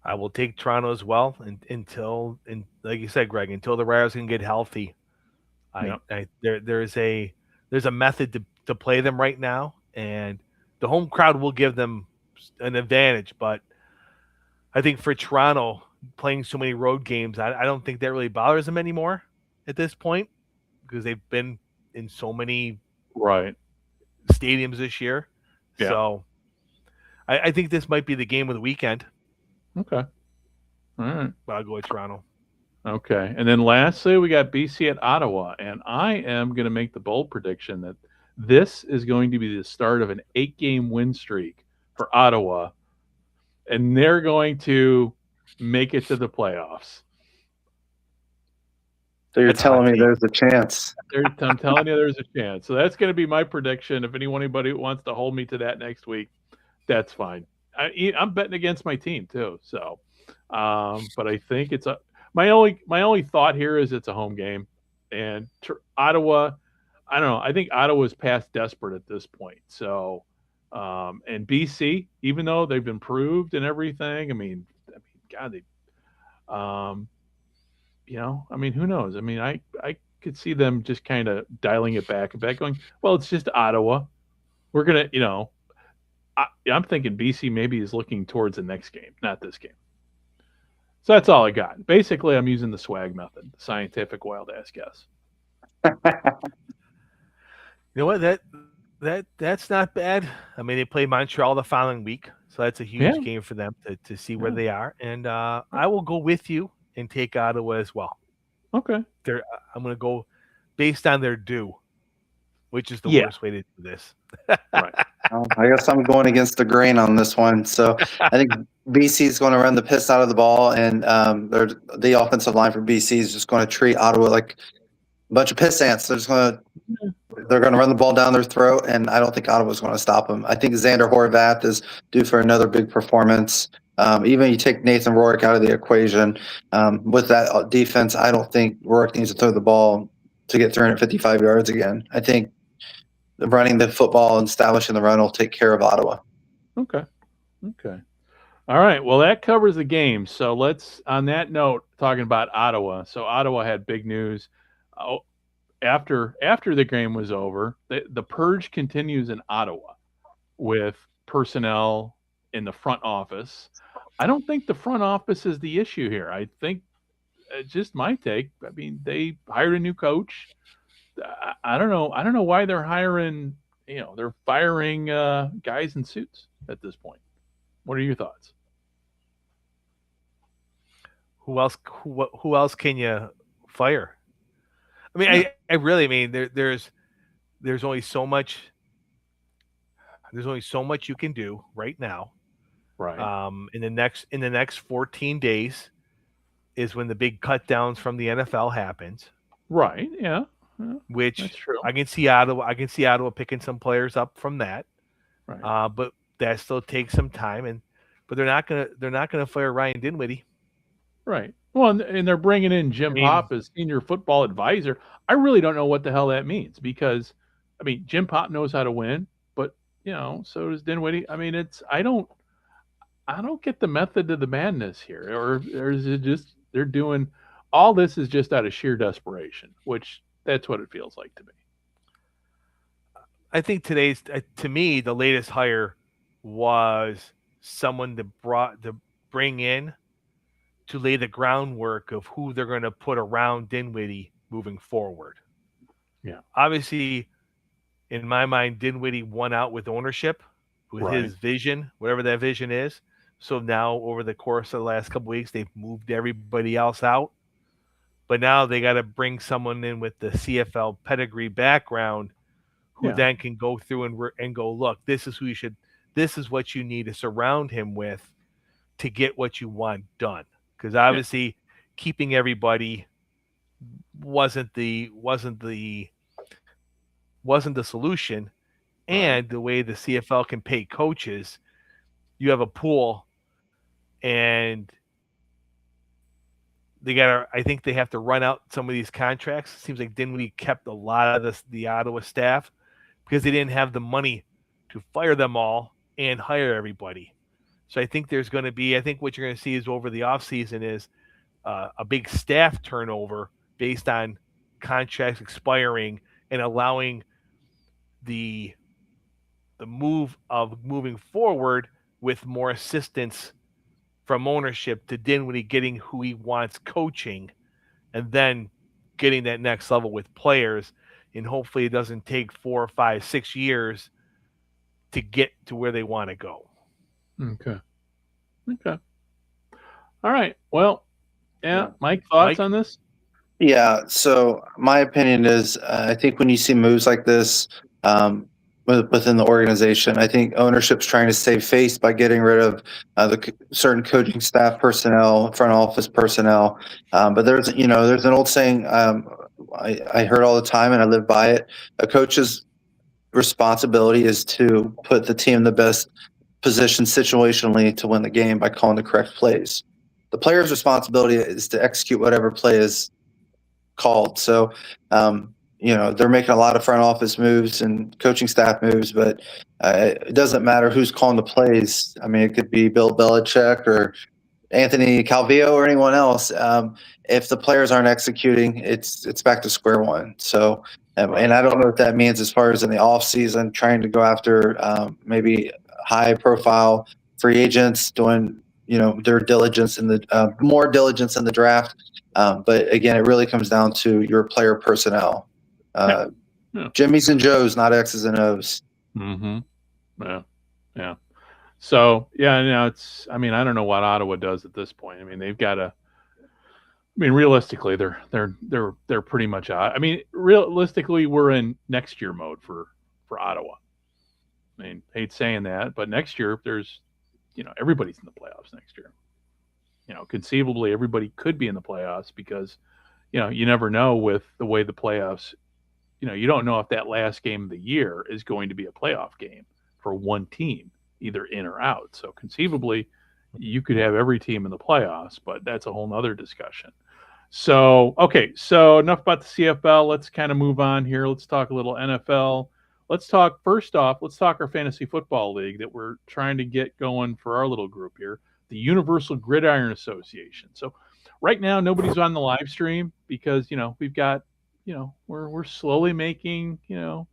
I will take Toronto as well until like you said, Greg, until the Riders can get healthy. There's a method to play them right now, and the home crowd will give them an advantage. But I think for Toronto, playing so many road games, I don't think that really bothers them anymore at this point because they've been in so many stadiums this year. Yeah. So I think this might be the game of the weekend. Okay. All right. But I'll go with Toronto. Okay. And then lastly, we got BC at Ottawa. And I am going to make the bold prediction that this is going to be the start of an 8-game win streak for Ottawa. And they're going to make it to the playoffs. So you're telling me there's a chance. I'm telling you there's a chance. So that's going to be my prediction. If anybody wants to hold me to that next week, that's fine. I'm betting against my team too. So, but I think it's my only thought here is it's a home game, and Ottawa. I don't know. I think Ottawa's past desperate at this point. So, and BC, even though they've improved and everything, God, who knows? I could see them just kind of dialing it back going, well, it's just Ottawa. We're gonna, I'm thinking BC maybe is looking towards the next game, not this game. So that's all I got. Basically, I'm using the swag method, the scientific wild ass guess. You know what? That's not bad. They play Montreal the following week, so that's a huge game for them to see where they are. And I will go with you and take Ottawa as well. Okay. I'm going to go based on their due, which is the worst way to do this. Right. Well, I guess I'm going against the grain on this one. So I think BC is going to run the piss out of the ball, and the offensive line for BC is just going to treat Ottawa like a bunch of piss ants. They're going to run the ball down their throat, and I don't think Ottawa's going to stop them. I think Xander Horvath is due for another big performance. Even you take Nathan Rourke out of the equation, with that defense, I don't think Rourke needs to throw the ball to get 355 yards again. I think running the football and establishing the run will take care of Ottawa. Okay. All right. Well, that covers the game. So let's, on that note, talking about Ottawa. So Ottawa had big news. After the game was over, the purge continues in Ottawa with personnel in the front office. I don't think the front office is the issue here. I think it's just my take. They hired a new coach. I don't know why they're hiring, they're firing guys in suits at this point. What are your thoughts? Who else can you fire? I really there's only so much you can do right now. Right. In the next 14 days is when the big cut downs from the NFL happens. Right. Yeah. Which that's true. I can see Ottawa picking some players up from that. Right. But that still takes some time, but they're not gonna fire Ryan Dinwiddie. Right. Well, and they're bringing in Jim Pop as senior football advisor. I really don't know what the hell that means because, Jim Pop knows how to win, but so does Dinwiddie. I don't get the method to the madness here, or is it just they're doing all this is just out of sheer desperation, which That's what it feels like to me. I think to me, the latest hire was someone to bring in to lay the groundwork of who they're going to put around Dinwiddie moving forward. Yeah. Obviously, in my mind, Dinwiddie won out with ownership, with his vision, whatever that vision is. So now, over the course of the last couple of weeks, they've moved everybody else out. But now they got to bring someone in with the CFL pedigree background who then can go through and go, look, this is what you need to surround him with to get what you want done. Because obviously keeping everybody wasn't the solution. And the way the CFL can pay coaches, you have a pool and I think they have to run out some of these contracts. It seems like Dinwiddie kept a lot of the Ottawa staff because they didn't have the money to fire them all and hire everybody. So I think what you're going to see is over the offseason is a big staff turnover based on contracts expiring and allowing the move of moving forward with more assistance from ownership to Dinwiddie getting who he wants coaching and then getting that next level with players. And hopefully it doesn't take 4 or 5, 6 years to get to where they want to go. Okay. All right. Well, Mike, thoughts on this? Yeah. So my opinion is, I think when you see moves like this within the organization, I think ownership's trying to save face by getting rid of certain coaching staff personnel, front office personnel. But there's an old saying I heard all the time, and I live by it. A coach's responsibility is to put the team in the best position situationally to win the game by calling the correct plays. The player's responsibility is to execute whatever play is called. So, they're making a lot of front office moves and coaching staff moves, but it doesn't matter who's calling the plays. I mean, it could be Bill Belichick or Anthony Calvillo or anyone else. If the players aren't executing, it's back to square one. So, and I don't know what that means as far as in the off season, trying to go after maybe high profile free agents, doing their diligence in the more diligence in the draft. But again, it really comes down to your player personnel. Jimmys and Joes, not X's and O's. Mm-hmm. Yeah. So it's. I mean, I don't know what Ottawa does at this point. I mean, they've got to. I mean, realistically, they're pretty much out. I mean, realistically, we're in next year mode for Ottawa. I mean, hate saying that, but next year there's, everybody's in the playoffs next year. Conceivably everybody could be in the playoffs because, you never know with the way the playoffs. You don't know if that last game of the year is going to be a playoff game for one team, either in or out. So conceivably, you could have every team in the playoffs, but that's a whole nother discussion. So, okay, so enough about the CFL. Let's kind of move on here. Let's talk a little NFL. Let's talk our fantasy football league that we're trying to get going for our little group here, the Universal Gridiron Association. So right now, nobody's on the live stream because, we've got, we're slowly making a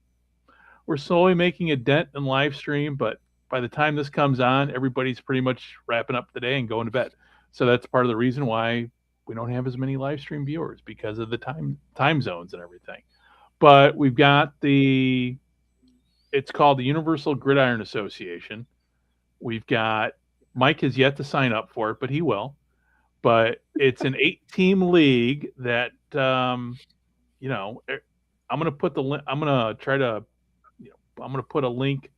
dent in live stream, but by the time this comes on, everybody's pretty much wrapping up the day and going to bed. So that's part of the reason why we don't have as many live stream viewers, because of the time zones and everything. But we've got it's called the Universal Gridiron Association. We've got, Mike has yet to sign up for it, but he will. But it's an 8-team league that, I'm going to put the link. I'm going to put a link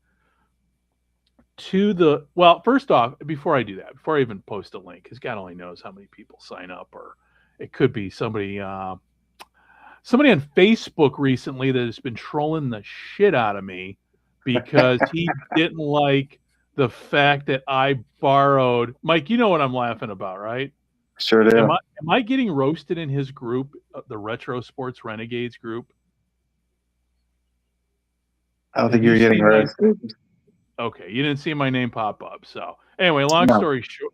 to first off, before I do that, before I even post a link, because God only knows how many people sign up, or it could be somebody on Facebook recently that has been trolling the shit out of me because he didn't like the fact that I borrowed. Mike, you know what I'm laughing about, right? Sure do. Am I getting roasted in his group, the Retro Sports Renegades group? I don't think you're getting roasted. Okay, you didn't see my name pop up. So anyway, long story short,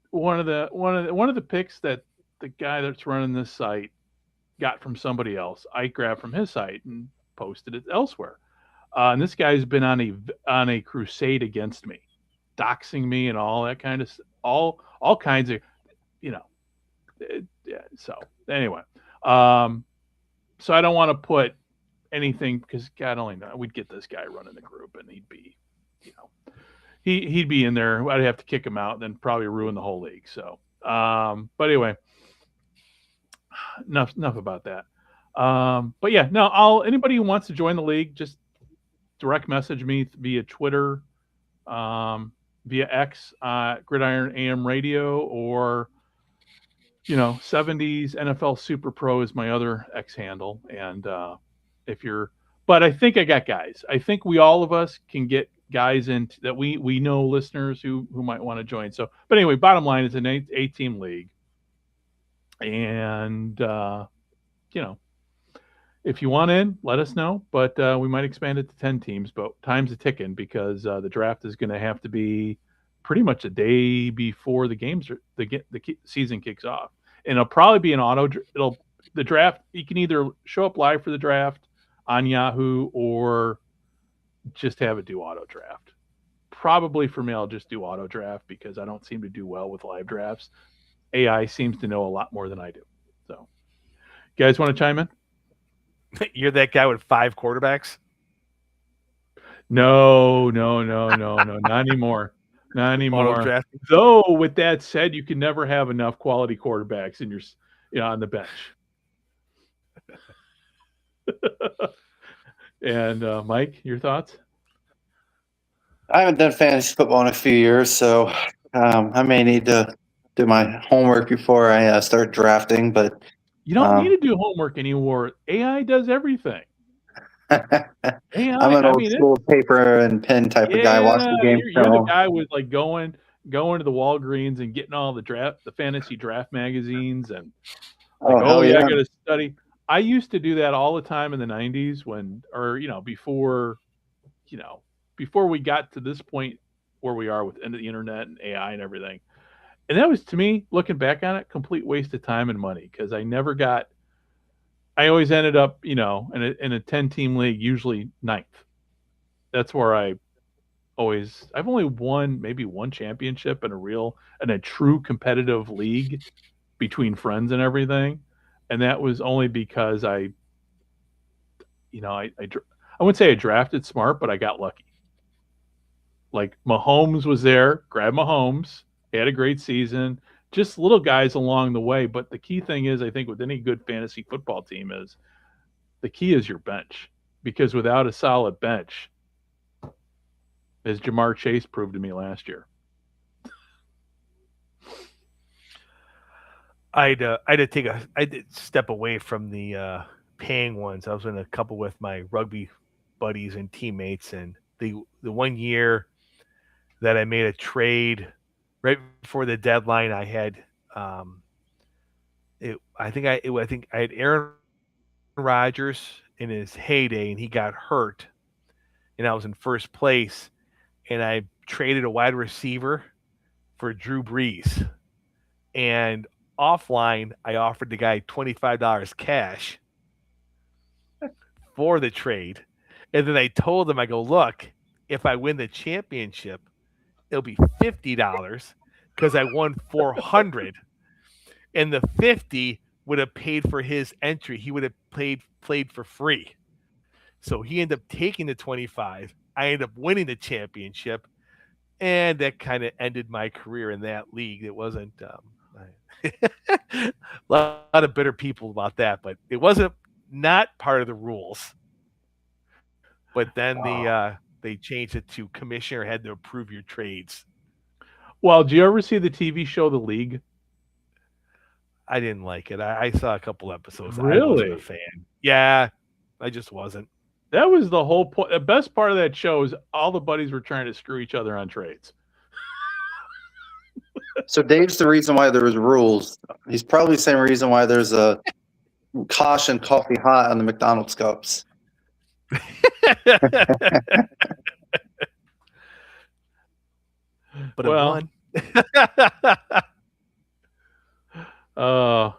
one of the picks that the guy that's running this site got from somebody else. I grabbed from his site and posted it elsewhere. And this guy's been on a crusade against me, doxing me and all that kind of all kinds of, yeah. So anyway, so I don't want to put anything, because God only knows, we'd get this guy running the group and he'd be, he'd be in there. I'd have to kick him out and then probably ruin the whole league. So, but anyway, enough about that. But yeah, no, anybody who wants to join the league, just direct message me via Twitter, via X, Gridiron AM Radio, or 70s NFL Super Pro is my other X handle. And but I think I got guys. I think all of us can get guys in that we know, listeners who might want to join. So, but anyway, bottom line is an 8-team league, and if you want in, let us know. But we might expand it to 10 teams. But time's a ticking, because the draft is going to have to be pretty much a day before the season kicks off, and it'll probably be an the draft. You can either show up live for the draft on Yahoo or just have it do auto draft. Probably for me, I'll just do auto draft, because I don't seem to do well with live drafts. AI seems to know a lot more than I do. So, you guys want to chime in? You're that guy with 5 quarterbacks? No, not anymore. Not anymore. Though, with that said, you can never have enough quality quarterbacks in on the bench. And Mike, your thoughts? I haven't done fantasy football in a few years, so I may need to do my homework before I start drafting. But you don't need to do homework anymore. AI does everything. AI, I'm an old school paper and pen type of guy. Watch the game. You're the guy with like going to the Walgreens and getting all the fantasy draft magazines and I got to study. I used to do that all the time in the 90s before we got to this point where we are with the internet and AI and everything. And that was, to me, looking back on it, complete waste of time and money, because I always ended up, in a 10-team league, usually 9th. That's where I've only won maybe one championship in a true competitive league between friends and everything. And that was only because I wouldn't say I drafted smart, but I got lucky. Like Mahomes was there, grabbed Mahomes, had a great season, just little guys along the way. But the key thing is, I think with any good fantasy football team, is the key is your bench, because without a solid bench, as Jamar Chase proved to me last year. I did step away from the paying ones. I was in a couple with my rugby buddies and teammates, and the 1 year that I made a trade right before the deadline, I had I think I had Aaron Rodgers in his heyday, and he got hurt, and I was in first place, and I traded a wide receiver for Drew Brees, and offline, I offered the guy $25 cash for the trade. And then I told him, I go, look, if I win the championship, it'll be $50 because I won $400. And the 50 would have paid for his entry. He would have played for free. So he ended up taking the 25. I ended up winning the championship. And that kind of ended my career in that league. It wasn't a lot of bitter people about that, but it wasn't not part of the rules. But then they changed it to commissioner had to approve your trades. Well, do you ever see the TV show The League? I didn't like it. I saw a couple episodes. Really? I wasn't a fan. Yeah, I just wasn't. That was the whole point. The best part of that show is all the buddies were trying to screw each other on trades. So Dave's the reason why there's rules. He's probably the same reason why there's a caution coffee hot on the McDonald's cups. But well, well,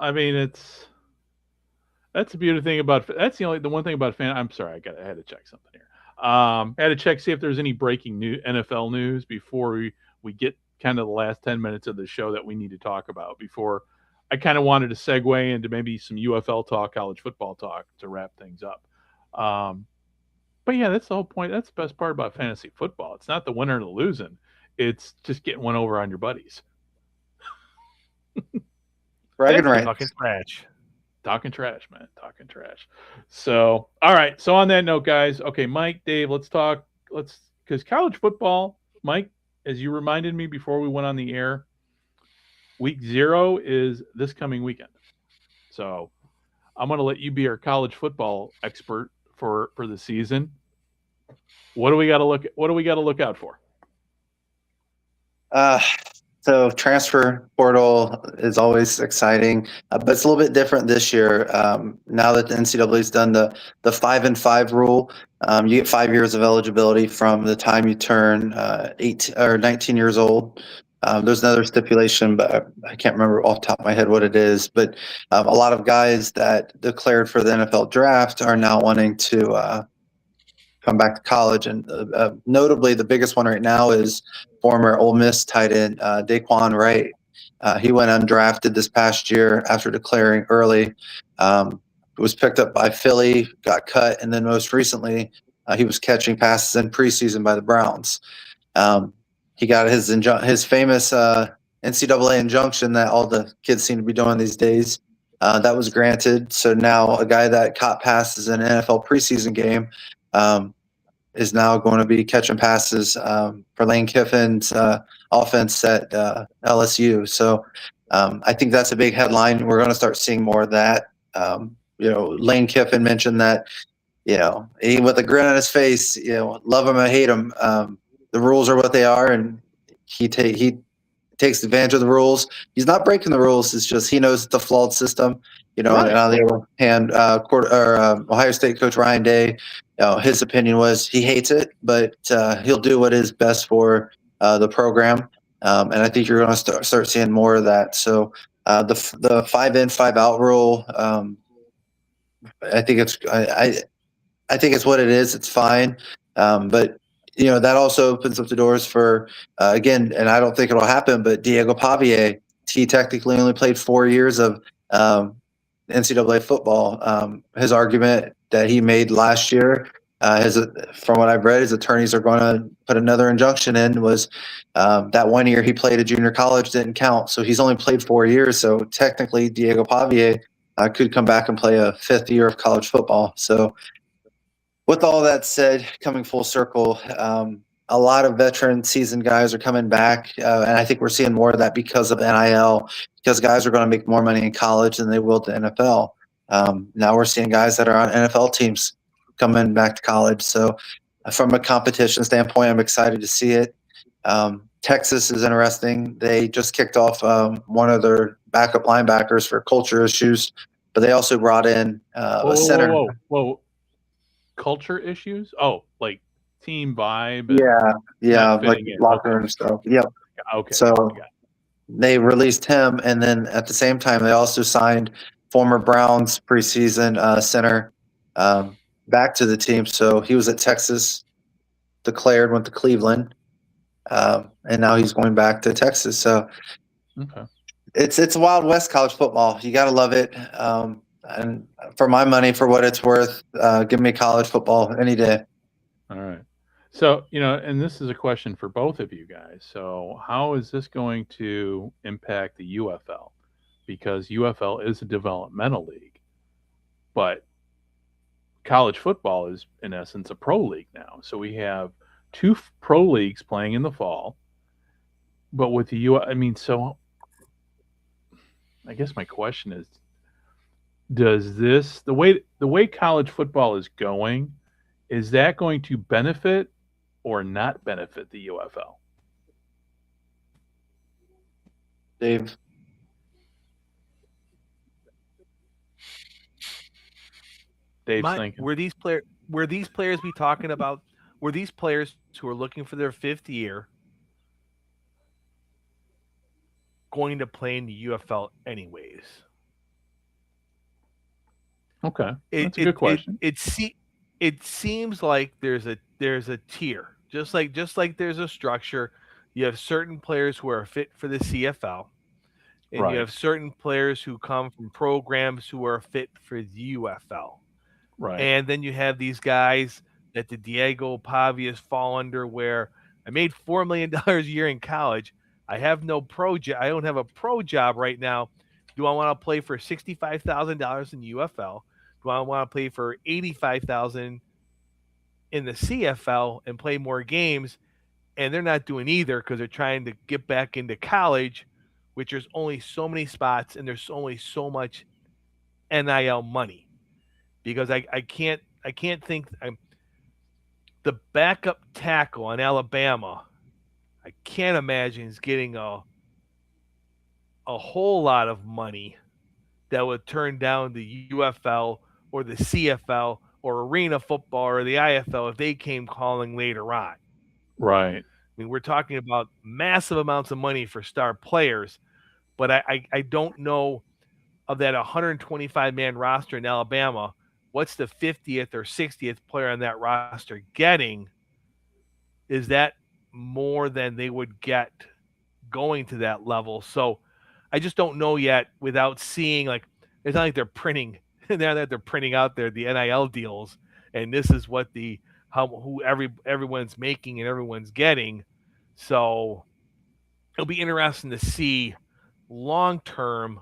I mean, that's the beautiful thing about that's the one thing about fan. I'm sorry, I had to check something here. I had to check see if there's any breaking new NFL news before we get kind of the last 10 minutes of the show that we need to talk about. Before I kind of wanted to segue into maybe some UFL talk, college football talk to wrap things up. But yeah, that's the whole point. That's the best part about fantasy football. It's not the winner or the losing. It's just getting one over on your buddies. Bragging rights. Talking trash, man. Talking trash. So, all right. So on that note, guys, okay, Mike, Dave, because college football, Mike, as you reminded me before we went on the air, week 0 is this coming weekend. So I'm going to let you be our college football expert for the season. What do we got to look out for? So transfer portal is always exciting, but it's a little bit different this year. Now that the NCAA's done the 5-and-5 rule, you get 5 years of eligibility from the time you turn 18 or 19 years old. There's another stipulation, but I can't remember off the top of my head what it is. But a lot of guys that declared for the NFL draft are now wanting to come back to college, and notably the biggest one right now is former Ole Miss tight end Daquan Wright. He went undrafted this past year after declaring early. Was picked up by Philly, got cut, and then most recently he was catching passes in preseason by the Browns. He got his famous NCAA injunction that all the kids seem to be doing these days. That was granted. So now a guy that caught passes in an NFL preseason game is now going to be catching passes for Lane Kiffin's offense at LSU. So I think that's a big headline. We're going to start seeing more of that. Lane Kiffin mentioned that, he, with a grin on his face, love him or hate him, the rules are what they are, and he takes advantage of the rules. He's not breaking the rules. It's just he knows it's a flawed system. Right. And on the other hand, Ohio State coach Ryan Day, his opinion was he hates it, but he'll do what is best for the program. And I think you're going to start seeing more of that. So the 5-in, 5-out rule, I think it's what it is. It's fine, but that also opens up the doors for again, and I don't think it'll happen, but Diego Pavie, he technically only played 4 years of NCAA football. His argument that he made last year, from what I've read, his attorneys are going to put another injunction in, was that 1 year he played at junior college didn't count. So he's only played 4 years. So technically Diego Pavie could come back and play a 5th year of college football. So with all that said, coming full circle, a lot of veteran seasoned guys are coming back, and I think we're seeing more of that because of NIL, because guys are going to make more money in college than they will to NFL. Now we're seeing guys that are on NFL teams coming back to college. So from a competition standpoint, I'm excited to see it. Texas is interesting. They just kicked off one of their backup linebackers for culture issues, but they also brought in a center. Whoa. Culture issues? Oh, like team vibe. Yeah, like locker room stuff. Yep. Okay. So they released him, and then at the same time, they also signed former Browns preseason center back to the team. So he was at Texas, declared, went to Cleveland, and now he's going back to Texas. So it's Wild West college football. You got to love it. And for my money, for what it's worth, give me college football any day. All right. So, and this is a question for both of you guys. So how is this going to impact the UFL? Because UFL is a developmental league, but college football is, in essence, a pro league now. So we have 2 pro leagues playing in the fall, but with the so I guess my question is, does this, the way college football is going, is that going to benefit or not benefit the UFL? Dave's thinking. Were these players we talking about? Were these players who are looking for their 5th year going to play in the UFL anyways? Okay, that's a good question. It seems like there's a tier, just like there's a structure. You have certain players who are fit for the CFL, and you Right. have certain players who come from programs who are fit for the UFL. Right. And then you have these guys that the Diego Pavias fall under, where I made $4 million a year in college. I have no pro job. I don't have a pro job right now. Do I want to play for $65,000 in the UFL? Do I want to play for $85,000 in the CFL and play more games? And they're not doing either because they're trying to get back into college, which there's only so many spots and there's only so much NIL money. Because I can't think the backup tackle on Alabama, I can't imagine is getting a whole lot of money that would turn down the UFL or the CFL or arena football or the IFL if they came calling later on. Right. I mean, we're talking about massive amounts of money for star players, but I don't know of that 125-man roster in Alabama, what's the 50th or 60th player on that roster getting? Is that more than they would get going to that level? So I just don't know yet without seeing, like, it's not like they're printing they're printing out the NIL deals and this is what everyone's making and everyone's getting. So it'll be interesting to see long term,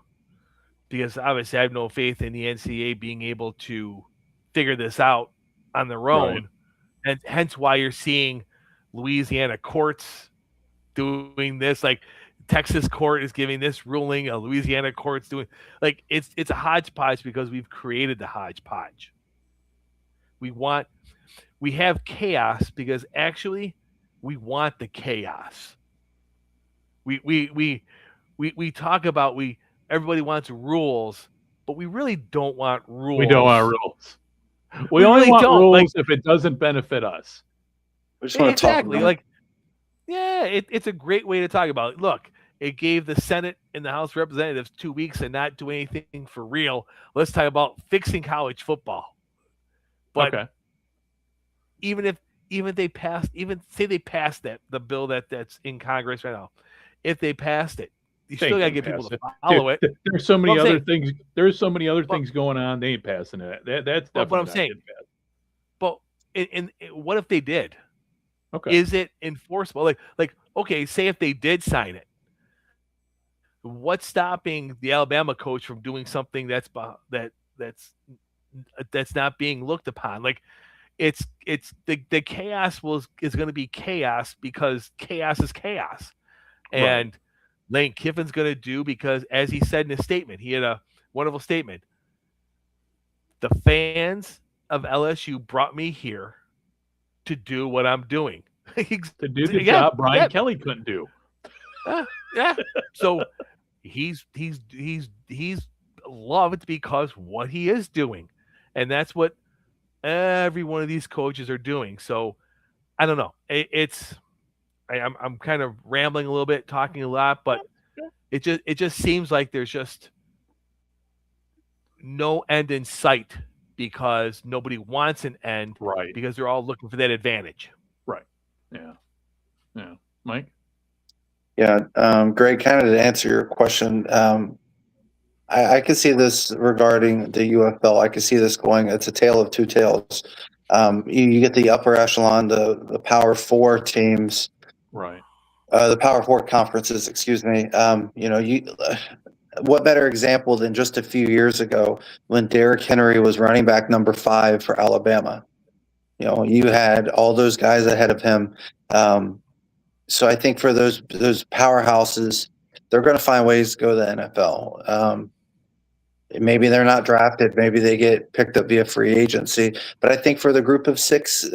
because obviously I have no faith in the NCAA being able to figure this out on their own. Right. And hence why you're seeing Louisiana courts doing this. Like Texas court is giving this ruling, a Louisiana court's doing, like, it's a hodgepodge because we've created the hodgepodge. We have chaos because actually we want the chaos. We talk about everybody wants rules, but we really don't want rules. We don't want rules. We only really want rules if it doesn't benefit us. We just want to talk about it. Like, yeah, it's a great way to talk about it. Look, it gave the Senate and the House of Representatives 2 weeks and not do anything for real. Let's talk about fixing college football. But okay. even say they passed the bill that's in Congress right now, if they passed it, you still got to get people to follow it. There's so many other things. There's so many other things going on. They ain't passing it. That's what I'm saying. But what if they did? Okay. Is it enforceable? Like okay, say if they did sign it, what's stopping the Alabama coach from doing something that's not being looked upon? Like it's the chaos is going to be chaos because chaos is chaos, and. Right. Lane Kiffin's going to do, because as he said in his statement, he had a wonderful statement. The fans of LSU brought me here to do what I'm doing. To do the job Brian Kelly couldn't do. Yeah. So he's loved because what he is doing. And that's what every one of these coaches are doing. So I don't know. I'm kind of rambling a little bit, talking a lot, but it just seems like there's just no end in sight because nobody wants an end, right? Because they're all looking for that advantage, right? Yeah. Mike? Yeah, Greg, kind of to answer your question, I can see this regarding the UFL. I can see this going. It's a tale of two tales. You get the upper echelon, the Power Four teams. Right. The Power Four conferences, excuse me. What better example than just a few years ago when Derrick Henry was running back number 5 for Alabama? You had all those guys ahead of him. So I think for those powerhouses, they're going to find ways to go to the NFL. Maybe they're not drafted. Maybe they get picked up via free agency. But I think for the group of 6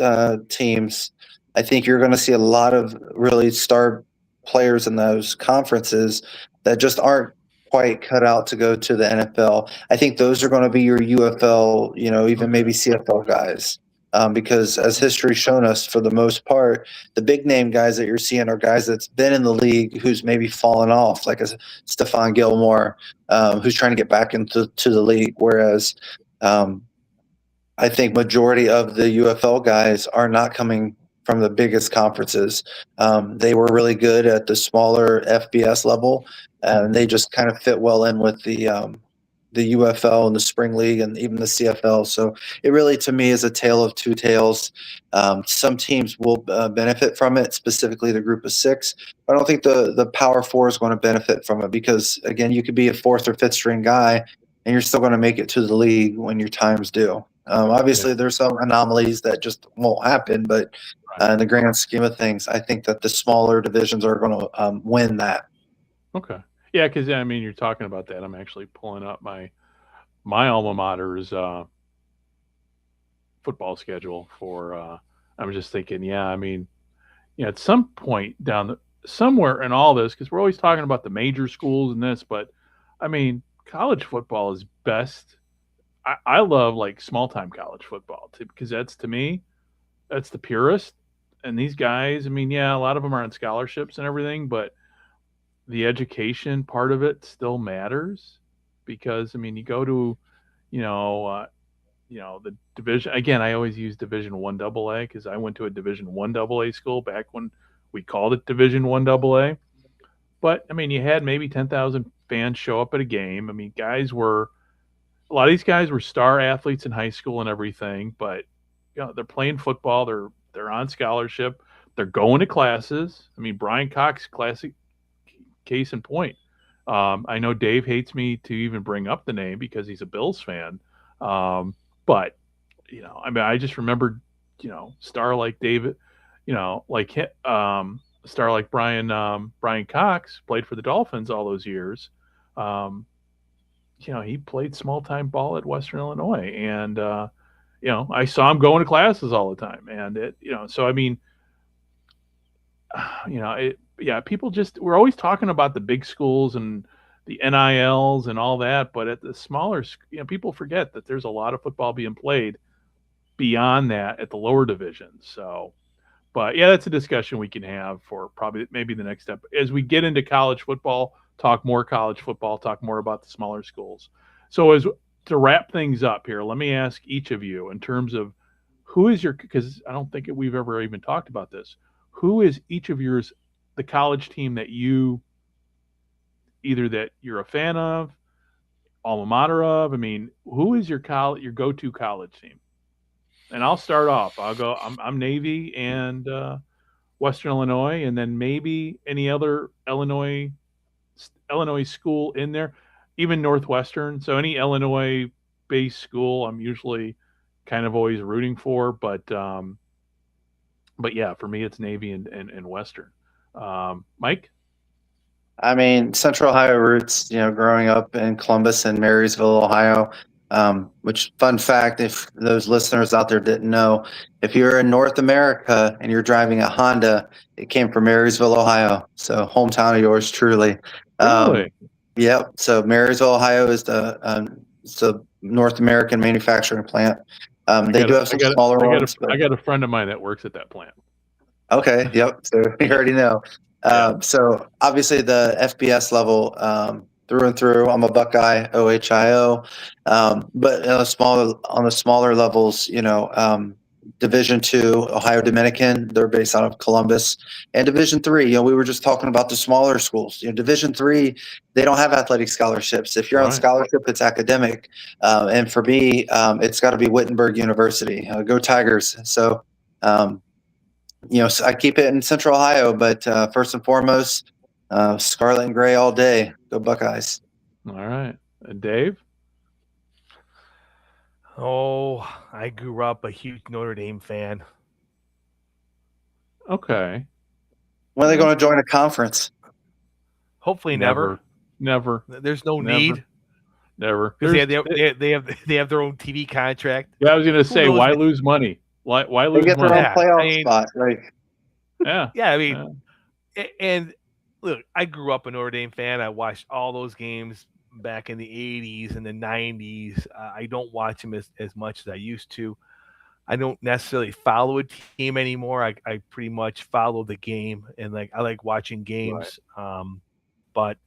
teams, I think you're going to see a lot of really star players in those conferences that just aren't quite cut out to go to the NFL. I think those are going to be your UFL, even maybe CFL guys. Because as history's shown us, for the most part, the big name guys that you're seeing are guys that's been in the league who's maybe fallen off, like a Stephon Gilmore, who's trying to get back into the league. Whereas I think majority of the UFL guys are not coming from the biggest conferences. They were really good at the smaller FBS level, and they just kind of fit well in with the UFL and the Spring League and even the CFL. So it really, to me, is a tale of two tales. Some teams will benefit from it, specifically the group of six. I don't think the Power Four is going to benefit from it because, again, you could be a fourth or fifth string guy and you're still going to make it to the league when your time's due. Obviously, there's some anomalies that just won't happen, but in the grand scheme of things, I think that the smaller divisions are going to win that. Okay. Yeah, because I mean, you're talking about that. I'm actually pulling up my alma mater's football schedule for. I'm just thinking, yeah, I mean, at some point somewhere in all this, because we're always talking about the major schools and this, but I mean, college football is best. I love like small time college football because that's, to me, that's the purest. And these guys, I mean, yeah, a lot of them are on scholarships and everything, but the education part of it still matters because, I mean, you go to, the division again. I always use Division 1 AA because I went to a Division 1 AA school back when we called it Division 1 AA. But I mean, you had maybe 10,000 fans show up at a game. I mean, a lot of these guys were star athletes in high school and everything, but they're playing football. They're on scholarship. They're going to classes. I mean, Brian Cox, classic case in point. I know Dave hates me to even bring up the name because he's a Bills fan. But I mean, I just remembered, star like David, star like Brian Cox played for the Dolphins all those years. He played small time ball at Western Illinois, and I saw him going to classes all the time, and so I mean, people we're always talking about the big schools and the NILs and all that, but at the smaller, people forget that there's a lot of football being played beyond that at the lower divisions. So, but yeah, that's a discussion we can have for probably maybe the next step as we get into college football. Talk more college football. Talk more about the smaller schools. So, to wrap things up here, let me ask each of you in terms of who is because I don't think we've ever even talked about this. Who is each of yours, the college team that you're a fan of, alma mater of? I mean, who is your go-to college team? And I'll start off. I'll go. I'm Navy and Western Illinois, and then maybe any other Illinois school in there, even Northwestern. So any Illinois-based school, I'm usually kind of always rooting for. But yeah, for me, it's Navy and Western. Mike? I mean, Central Ohio roots, growing up in Columbus and Marysville, Ohio, which, fun fact, if those listeners out there didn't know, if you're in North America and you're driving a Honda, it came from Marysville, Ohio. So hometown of yours truly. Really? Yep. So Marysville, Ohio is the North American manufacturing plant. They do have some smaller ones. I got a friend of mine that works at that plant. Okay. Yep. So you already know. So obviously the FBS level, through and through, I'm a Buckeye, OHIO. But on the smaller levels, Division II, Ohio Dominican, they're based out of Columbus, and Division III. We were just talking about the smaller schools. Division III, they don't have athletic scholarships. If you're on scholarship, it's academic. And for me, it's got to be Wittenberg University. Go Tigers! So. So I keep it in Central Ohio, but first and foremost, scarlet and gray all day. Go Buckeyes! All right, Dave. Oh, I grew up a huge Notre Dame fan. Okay. When are they going to join a conference? Hopefully, never. There's no need. Never. Because they have their own TV contract. Yeah, I was going to say, why lose money? Why lose money? They get their own playoff spot, right? Yeah. Yeah, I mean, and look, I grew up a Notre Dame fan. I watched all those games back in the 80s and the 90s. I don't watch them as much as I used to. I don't necessarily follow a team anymore. I pretty much follow the game, and I like watching games. Right. But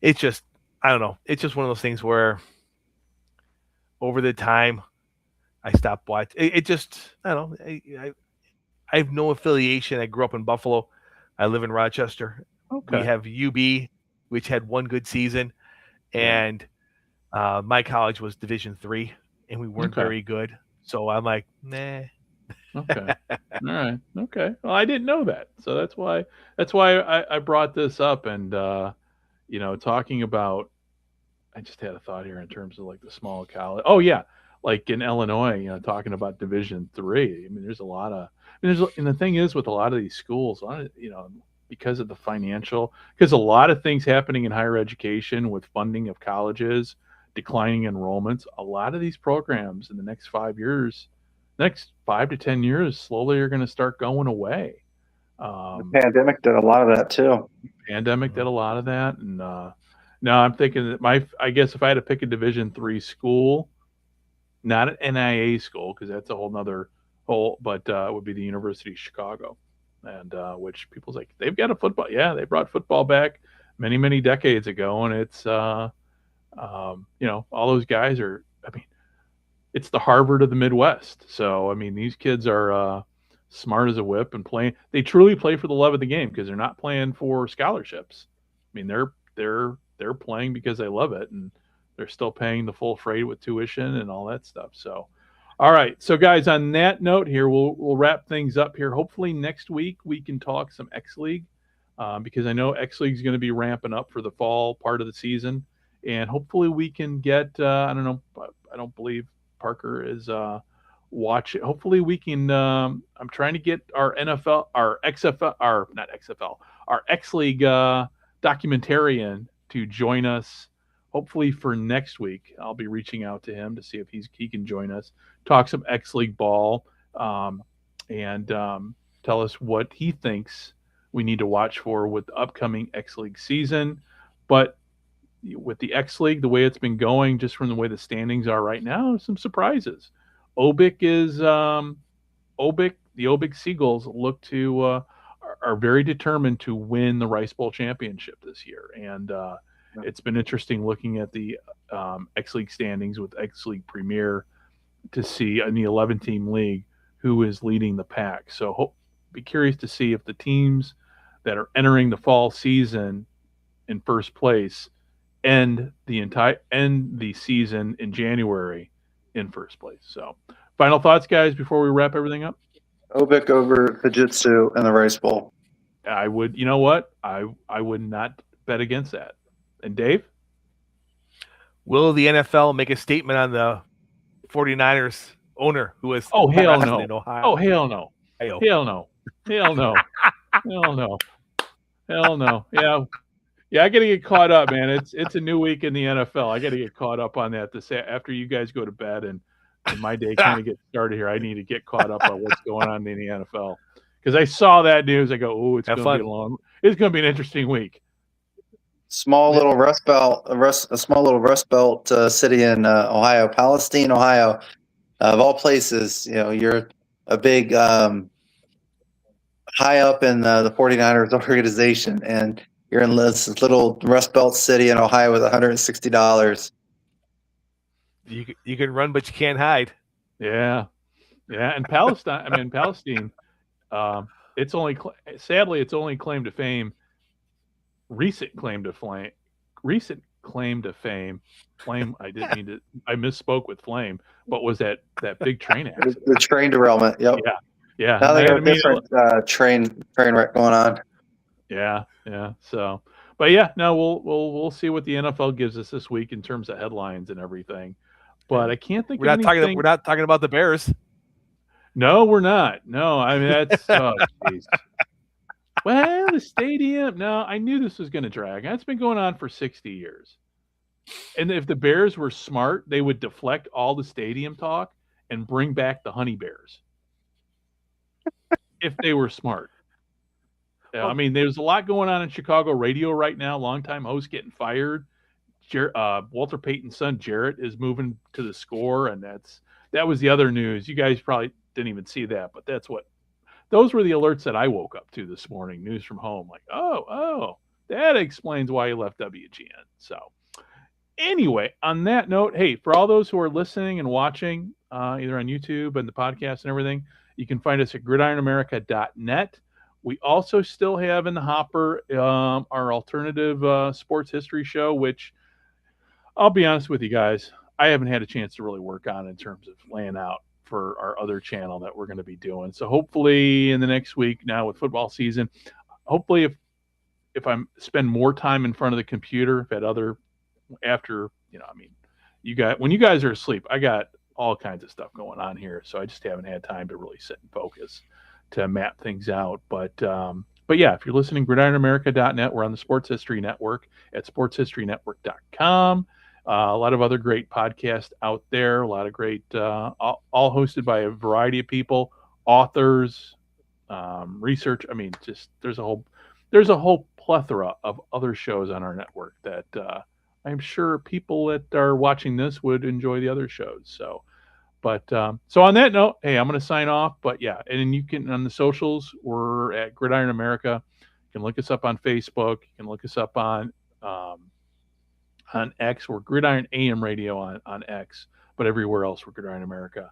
it's just, I don't know. It's just one of those things where over the time, I stopped watching. It just, I don't know. I have no affiliation. I grew up in Buffalo. I live in Rochester. Okay. We have UB, which had one good season, and my college was Division III, and we weren't very good. So I'm like, nah. Okay. All right. Okay. Well, I didn't know that, so that's why I brought this up, and talking about. I just had a thought here in terms of like the small college. Oh yeah, like in Illinois, talking about Division III. I mean, there's a lot of. And the thing is with a lot of these schools, because of the financial, because a lot of things happening in higher education with funding of colleges, declining enrollments. A lot of these programs in the next 5 years, next 5 to 10 years, slowly are going to start going away. The pandemic did a lot of that too. Pandemic did a lot of that, and now I'm thinking that I guess if I had to pick a Division III school, not an NIA school because that's a whole nother but it would be the University of Chicago, and which people's like they've got a football. Yeah, they brought football back many decades ago, and it's all those guys are. I mean, it's the Harvard of the Midwest. So I mean, these kids are smart as a whip and playing. They truly play for the love of the game because they're not playing for scholarships. I mean, they're playing because they love it, and they're still paying the full freight with tuition and all that stuff. So. All right, so guys, on that note here, we'll wrap things up here. Hopefully next week we can talk some X League because I know X League is going to be ramping up for the fall part of the season, and hopefully we can get. I don't know. I don't believe Parker is watching. Hopefully we can. I'm trying to get our NFL, our XFL, not XFL, our X League documentarian to join us. Hopefully for next week, I'll be reaching out to him to see if he can join us, talk some X League ball, and tell us what he thinks we need to watch for with the upcoming X League season. But with the X League, the way it's been going, just from the way the standings are right now, some surprises. The Obic Seagulls look to are very determined to win the Rice Bowl championship this year, and it's been interesting looking at the X League standings with X League Premier to see in the 11-team league who is leading the pack. So be curious to see if the teams that are entering the fall season in first place end the season in January in first place. So final thoughts, guys, before we wrap everything up? Obic over Jiu-Jitsu and the Rice Bowl. I would, you know what? I would not bet against that. And Dave? Will the NFL make a statement on the 49ers owner who is hell no. in Ohio? Oh, hell no. Hell no. Hell no. Hell no. Hell no. Yeah. Yeah, I got to get caught up, man. It's a new week in the NFL. I got to get caught up on that after you guys go to bed and my day kind of gets started here. I need to get caught up on what's going on in the NFL. Because I saw that news. I go, oh, it's going to be it's going to be an interesting week. Small little Rust Belt city in Ohio, Palestine, Ohio, of all places. You're a big high up in the 49ers organization, and you're in this little Rust Belt city in Ohio with $160. You can run, but you can't hide. Yeah. And Palestine. It's only sadly it's only claim to fame. Recent claim to fame. I misspoke with flame, but was that big train accident? The train derailment. Yep. Yeah. Now they got a different train wreck going on. Yeah. So, but yeah, no, we'll see what the NFL gives us this week in terms of headlines and everything. But I can't think. We're not talking about the Bears. No, we're not. No, I mean that's. Oh, geez. Well, the stadium. No, I knew this was going to drag. That's been going on for 60 years. And if the Bears were smart, they would deflect all the stadium talk and bring back the Honey Bears. If they were smart. Yeah, I mean, there's a lot going on in Chicago radio right now. Longtime host getting fired. Walter Payton's son, Jarrett, is moving to the Score, and that was the other news. You guys probably didn't even see that, but those were the alerts that I woke up to this morning. News from home, like, oh, that explains why he left WGN. So, anyway, on that note, hey, for all those who are listening and watching, either on YouTube and the podcast and everything, you can find us at gridironamerica.net. We also still have in the hopper our alternative sports history show, which I'll be honest with you guys, I haven't had a chance to really work on in terms of laying out for our other channel that we're going to be doing. So hopefully in the next week now with football season, hopefully if I spend more time in front of the computer, when you guys are asleep, I got all kinds of stuff going on here. So I just haven't had time to really sit and focus to map things out. But yeah, if you're listening, gridironamerica.net, we're on the Sports History Network at sportshistorynetwork.com. A lot of other great podcasts out there, a lot of great, all hosted by a variety of people, authors, research. I mean, just there's a whole plethora of other shows on our network that I'm sure people that are watching this would enjoy the other shows. So, so on that note, hey, I'm going to sign off. But yeah, and you can on the socials, we're at Gridiron America. You can look us up on Facebook. You can look us up on X. We're Gridiron AM Radio on X, but everywhere else we're Gridiron America.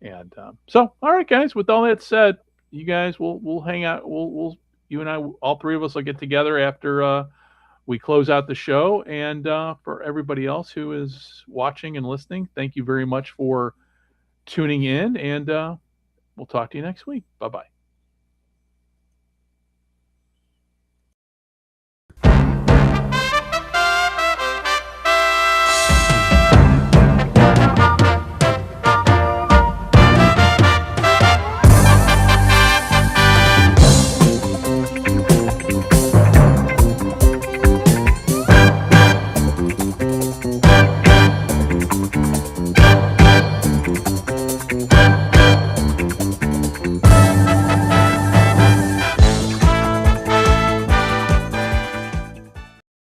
And so, all right, guys. With all that said, you guys, we'll hang out. You and I, all three of us, will get together after we close out the show. And for everybody else who is watching and listening, thank you very much for tuning in. And we'll talk to you next week. Bye-bye.